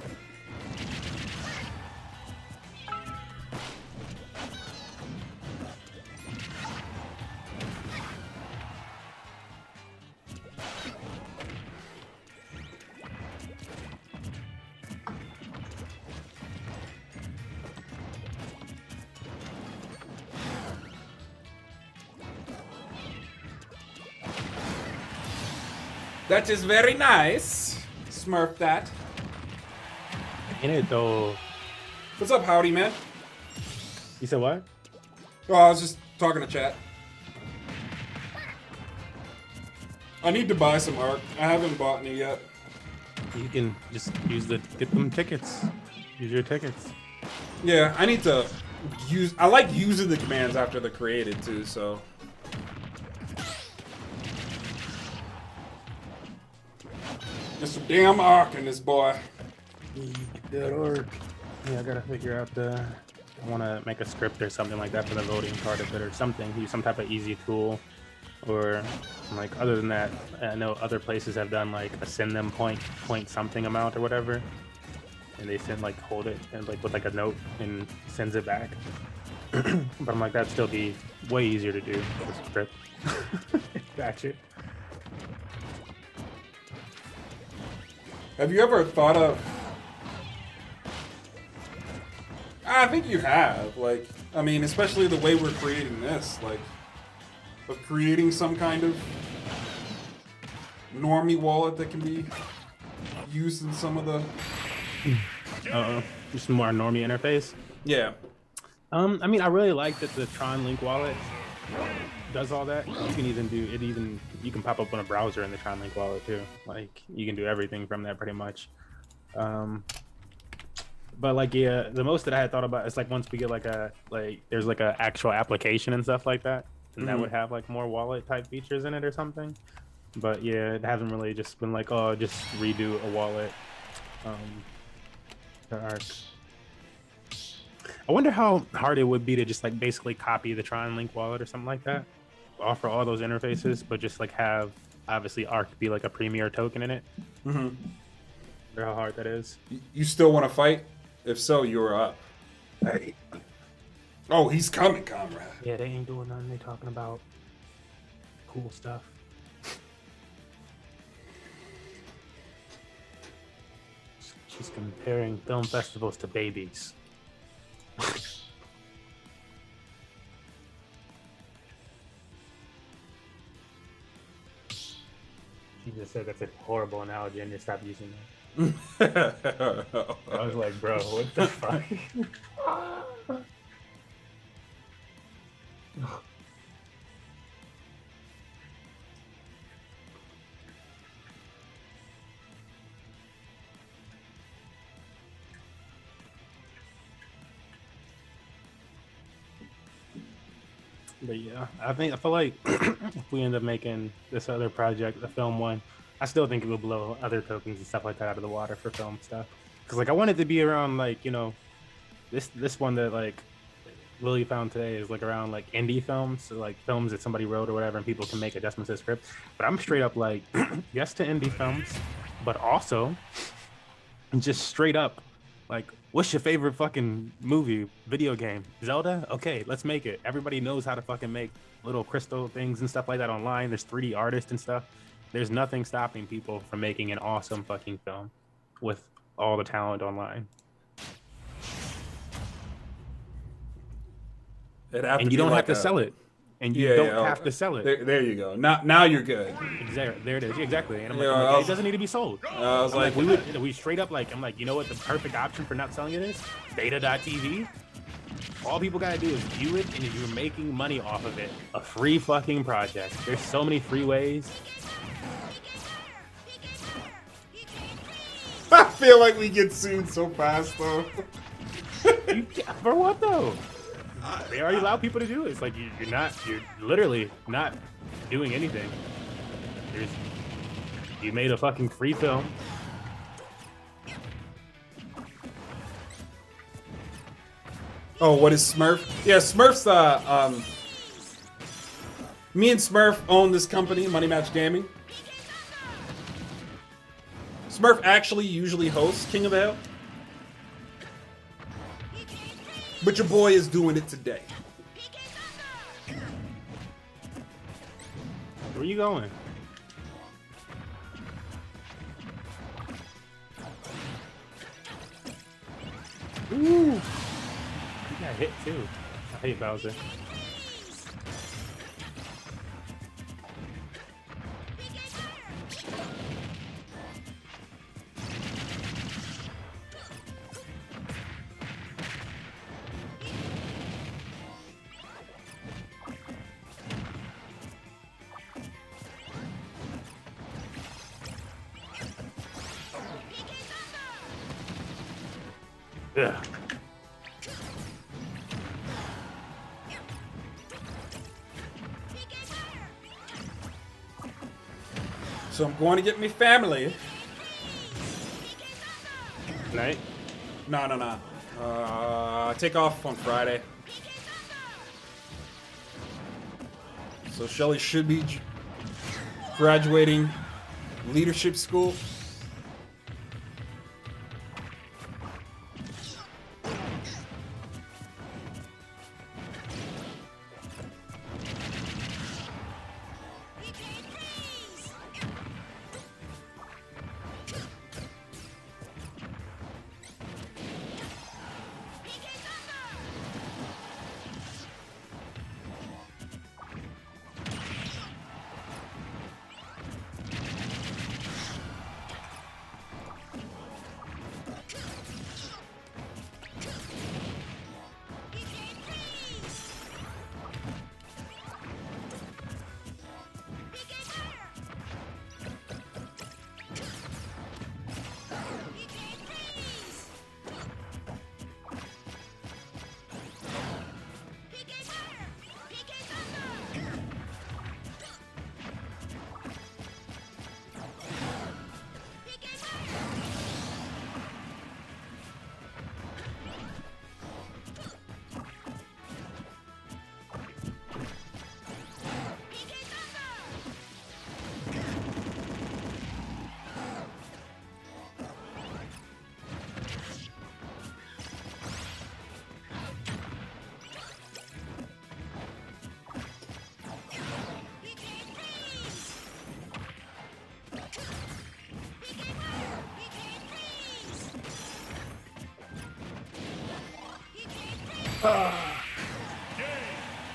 That is very nice. Smurf that. In it though. What's up, Howdy, man? You said what? Oh, I was just talking to chat. I need to buy some art. I haven't bought any yet. You can just get them tickets. Use your tickets. Yeah, I need to use. I like using the commands after they're created too. So. There's some damn arc in this boy. That arc. Yeah, I gotta figure out the. I want to make a script or something like that for the voting part of it or something. Use some type of easy tool, or like other than that, I know other places have done like a send them point something amount or whatever, and they send like hold it and like with like a note and sends it back. But I'm like that'd still be way easier to do with a script. Gotcha. Have you ever thought of? I think you have. Like, I mean, especially the way we're creating this, like, of creating some kind of normie wallet that can be used in some of the. Just more normie interface. Yeah. I mean, I really like that the Tron Link wallet does all that. You can even do it. Even you can pop up on a browser in the Tron Link wallet too. Like you can do everything from that pretty much. But like yeah, the most that I had thought about is like once we get there's like a actual application and stuff like that, and that would have like more wallet type features in it or something. But yeah, it hasn't really just been like just redo a wallet. I wonder how hard it would be to just like basically copy the Tron Link wallet or something like that. Offer all those interfaces, but just like have obviously Arc be like a premier token in it. Wonder how hard that is. You still want to fight? If so, you're up. Hey. Oh, he's coming, comrade. Yeah, they ain't doing nothing. They talking about cool stuff. She's comparing film festivals to babies. You just said that's a horrible analogy, and you stopped using it. I was like, bro, what the fuck? But yeah, I feel like if we end up making this other project, the film one, I still think it will blow other tokens and stuff like that out of the water for film stuff. Because like I want it to be around like, you know, this one that like Willie found today is like around like indie films, so like films that somebody wrote or whatever, and people can make adjustments to the script. But I'm straight up like yes to indie films, but also just straight up like, what's your favorite fucking movie, video game? Zelda? Okay, let's make it. Everybody knows how to fucking make little crystal things and stuff like that online. There's 3D artists and stuff. There's nothing stopping people from making an awesome fucking film with all the talent online. And you don't have to sell it. And you don't have to sell it. There you go. Now you're good. Exactly. There it is. Exactly. And I'm like, it doesn't need to be sold. I was like, we straight up like, I'm like, you know what the perfect option for not selling it is? Beta.tv. All people gotta do is view it, and you're making money off of it. A free fucking project. There's so many free ways. I feel like we get sued so fast though. For what though? They already allow people to do it. It's like you're literally not doing anything. You made a fucking free film. Oh, what is Smurf? Yeah, Smurf's me and Smurf own this company, Money Match Gaming. Smurf actually usually hosts King of the Hill. But your boy is doing it today. Where you going? Ooh! You got hit too. I hate Bowser. Yeah. So I'm going to get me family. Tonight? No. I take off on Friday. So Shelly should be graduating leadership school.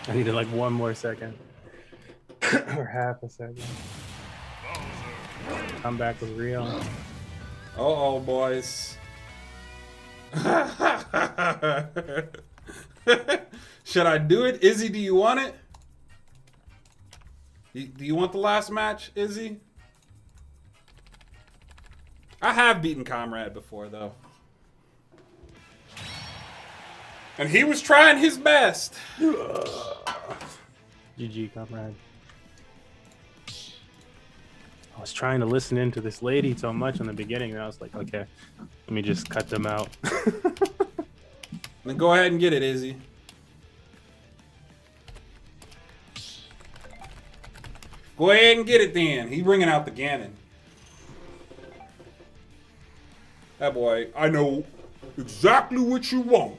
I needed like one more second. Or half a second. Come back with real. Uh-oh, boys. Should I do it? Izzy, do you want it? Do you want the last match, Izzy? I have beaten Comrade before, though. And he was trying his best. GG, comrade. I was trying to listen into this lady so much in the beginning, and I was like, okay, let me just cut them out. Then go ahead and get it, Izzy. Go ahead and get it then. He bringing out the Ganon. That boy, I know exactly what you want.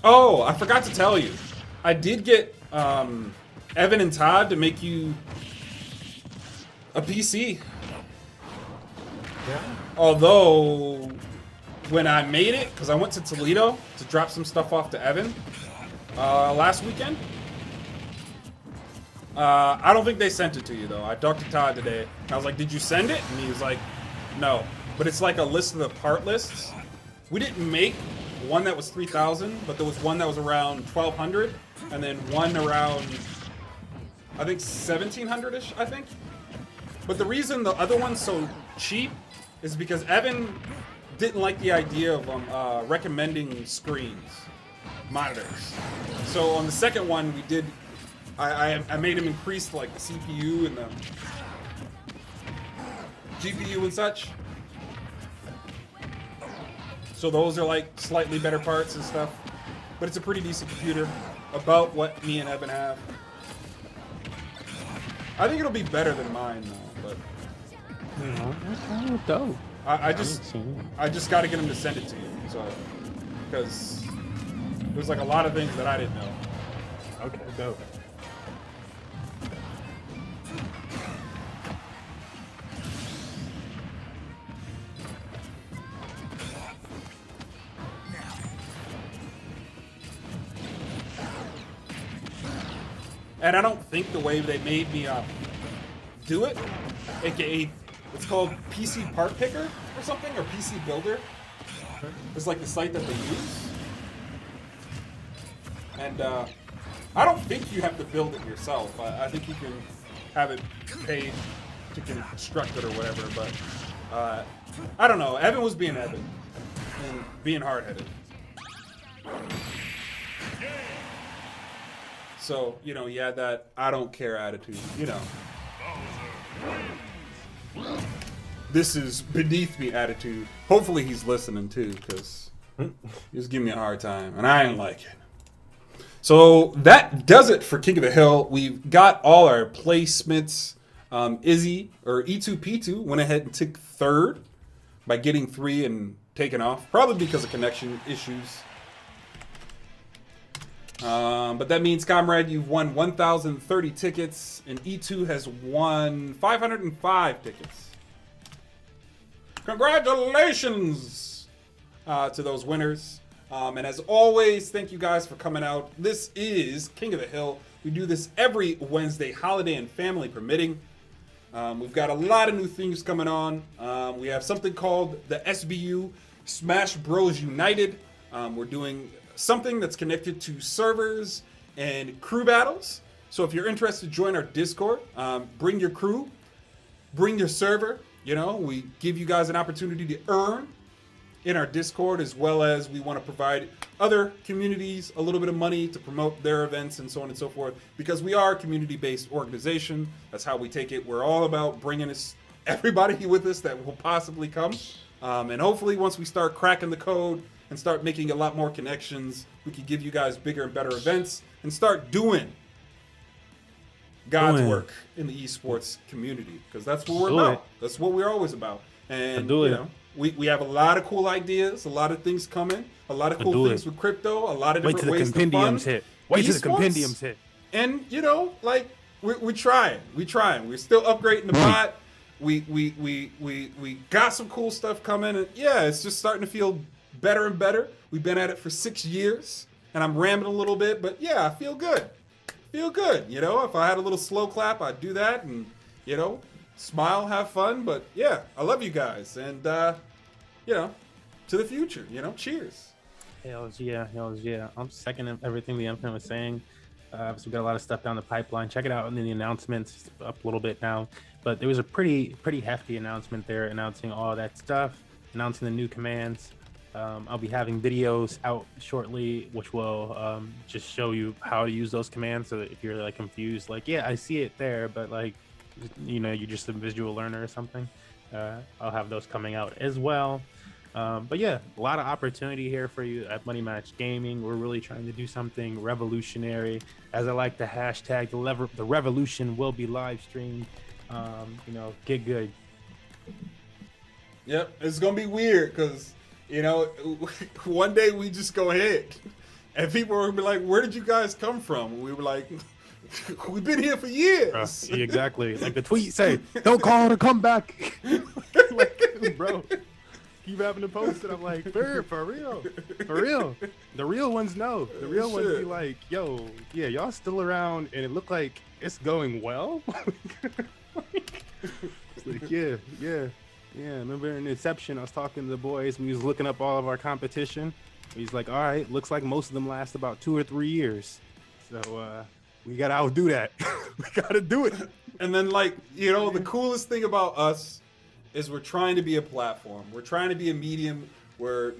Oh, I forgot to tell you. I did get Evan and Todd to make you a PC. Yeah. Although, when I made it, because I went to Toledo to drop some stuff off to Evan last weekend. I don't think they sent it to you, though. I talked to Todd today. I was like, did you send it? And he was like, no. But it's like a list of the part lists. We didn't make one that was 3,000, but there was one that was around 1,200, and then one around, I think, 1,700-ish, I think. But the reason the other one's so cheap is because Evan didn't like the idea of recommending screens, monitors. So on the second one, we did, I made him increase like the CPU and the GPU and such. So those are like slightly better parts and stuff. But it's a pretty decent computer, about what me and Evan have. I think it'll be better than mine though, but I don't know. I just got to get him to send it to you, so because there's like a lot of things that I didn't know. Okay, go. And I don't think the way they made me do it, aka it's called PC Part Picker or something, or PC Builder. It's like the site that they use. And I don't think you have to build it yourself. I think you can have it paid to construct it or whatever, but I don't know. Evan was being Evan and being hard-headed. So, you know, he had that I don't care attitude, you know. This is beneath me attitude. Hopefully he's listening too, because he's giving me a hard time, and I ain't like it. So that does it for King of the Hill. We've got all our placements. Izzy, or E2P2, went ahead and took third by getting 3 and taking off, probably because of connection issues. But that means, Comrade, you've won 1,030 tickets, and E2 has won 505 tickets. Congratulations to those winners. And as always, thank you guys for coming out. This is King of the Hill. We do this every Wednesday, holiday and family permitting. We've got a lot of new things coming on. We have something called the SBU, Smash Bros. United. We're doing something that's connected to servers and crew battles. So if you're interested, join our Discord. Bring your crew, bring your server. You know, we give you guys an opportunity to earn in our Discord, as well as we want to provide other communities a little bit of money to promote their events and so on and so forth, because we are a community-based organization. That's how we take it. We're all about bringing everybody with us that will possibly come. And hopefully once we start cracking the code and start making a lot more connections. We can give you guys bigger and better events and start doing God's work in the esports community, because that's what we're about. That's what we're always about. And you know, we have a lot of cool ideas, a lot of things coming, a lot of cool things with crypto, a lot of different ways to fund. Wait till the compendiums hit. And you know, like we're trying. We're still upgrading the bot. We got some cool stuff coming, and yeah, it's just starting to feel better and better. We've been at it for 6 years, and I'm rambling a little bit, but yeah, I feel good. You know, if I had a little slow clap, I'd do that, and you know, smile, have fun. But yeah, I love you guys, and you know, to the future. You know, cheers. Hells yeah. I'm seconding everything the Infinite was saying. So we got a lot of stuff down the pipeline. Check it out in the announcements, up a little bit now. But there was a pretty hefty announcement there, announcing all that stuff, announcing the new commands. I'll be having videos out shortly, which will just show you how to use those commands. So that if you're like confused, like, yeah, I see it there, but like, you know, you're just a visual learner or something, I'll have those coming out as well. But yeah, a lot of opportunity here for you at Money Match Gaming. We're really trying to do something revolutionary. As I like the hashtag, the revolution will be live streamed. You know, get good. Yep, it's gonna be weird because, you know, one day we just go ahead and people will be like, where did you guys come from? We were like, we've been here for years. Exactly. Like the tweet say, don't call to come back. Like, bro, keep having to post it. I'm like, for real. The real ones know. The real ones be like, yo, yeah, y'all still around and it looked like it's going well. It's like, yeah. Remember in Inception, I was talking to the boys. We was looking up all of our competition. He's like, all right, looks like most of them last about 2 or 3 years. So we gotta outdo that. We gotta do it. And then, like, you know, the coolest thing about us is we're trying to be a platform. We're trying to be a medium where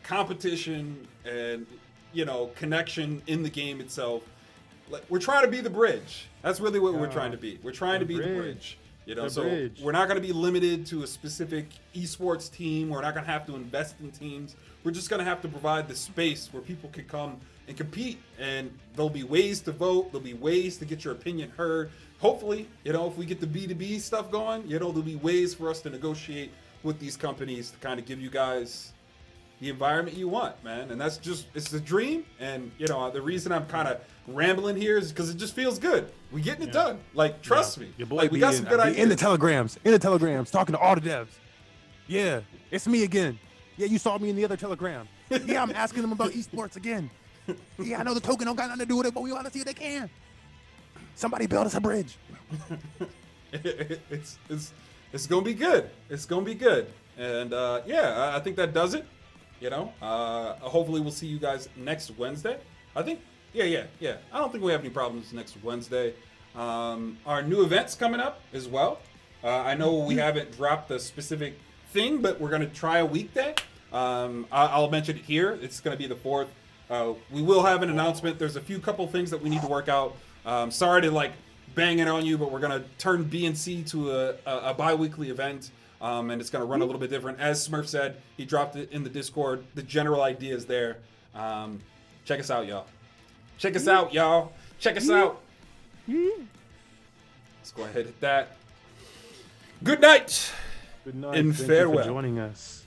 competition and, you know, connection in the game itself. Like, we're trying to be the bridge. That's really what we're trying to be. We're trying to be the bridge. You know, so we're not going to be limited to a specific esports team. We're not going to have to invest in teams. We're just going to have to provide the space where people can come and compete. And there'll be ways to vote. There'll be ways to get your opinion heard. Hopefully, you know, if we get the B2B stuff going, you know, there'll be ways for us to negotiate with these companies to kind of give you guys the environment you want, man. And that's just, it's a dream. And, you know, the reason I'm kind of rambling here is because it just feels good. We getting it done. Like, trust me. Your boy like, we got some good ideas. In the telegrams, talking to all the devs. Yeah, it's me again. Yeah, you saw me in the other telegram. Yeah, I'm asking them about esports again. Yeah, I know the token don't got nothing to do with it, but we want to see if they can. Somebody build us a bridge. It's gonna be good. It's gonna be good. And yeah, I think that does it. You know, hopefully we'll see you guys next Wednesday. I think, yeah. I don't think we have any problems next Wednesday. Our new events coming up as well. I know we haven't dropped the specific thing, but we're gonna try a weekday. I'll mention it here. It's gonna be the 4th. We will have an announcement. There's a couple things that we need to work out. Sorry to like bang it on you, but we're gonna turn B and C to a bi-weekly event. And it's going to run a little bit different. As Smurf said, he dropped it in the Discord. The general idea is there. Check us out, y'all. Check us out. Let's go ahead and hit that. Good night. Good night. And Thank farewell. you for joining us.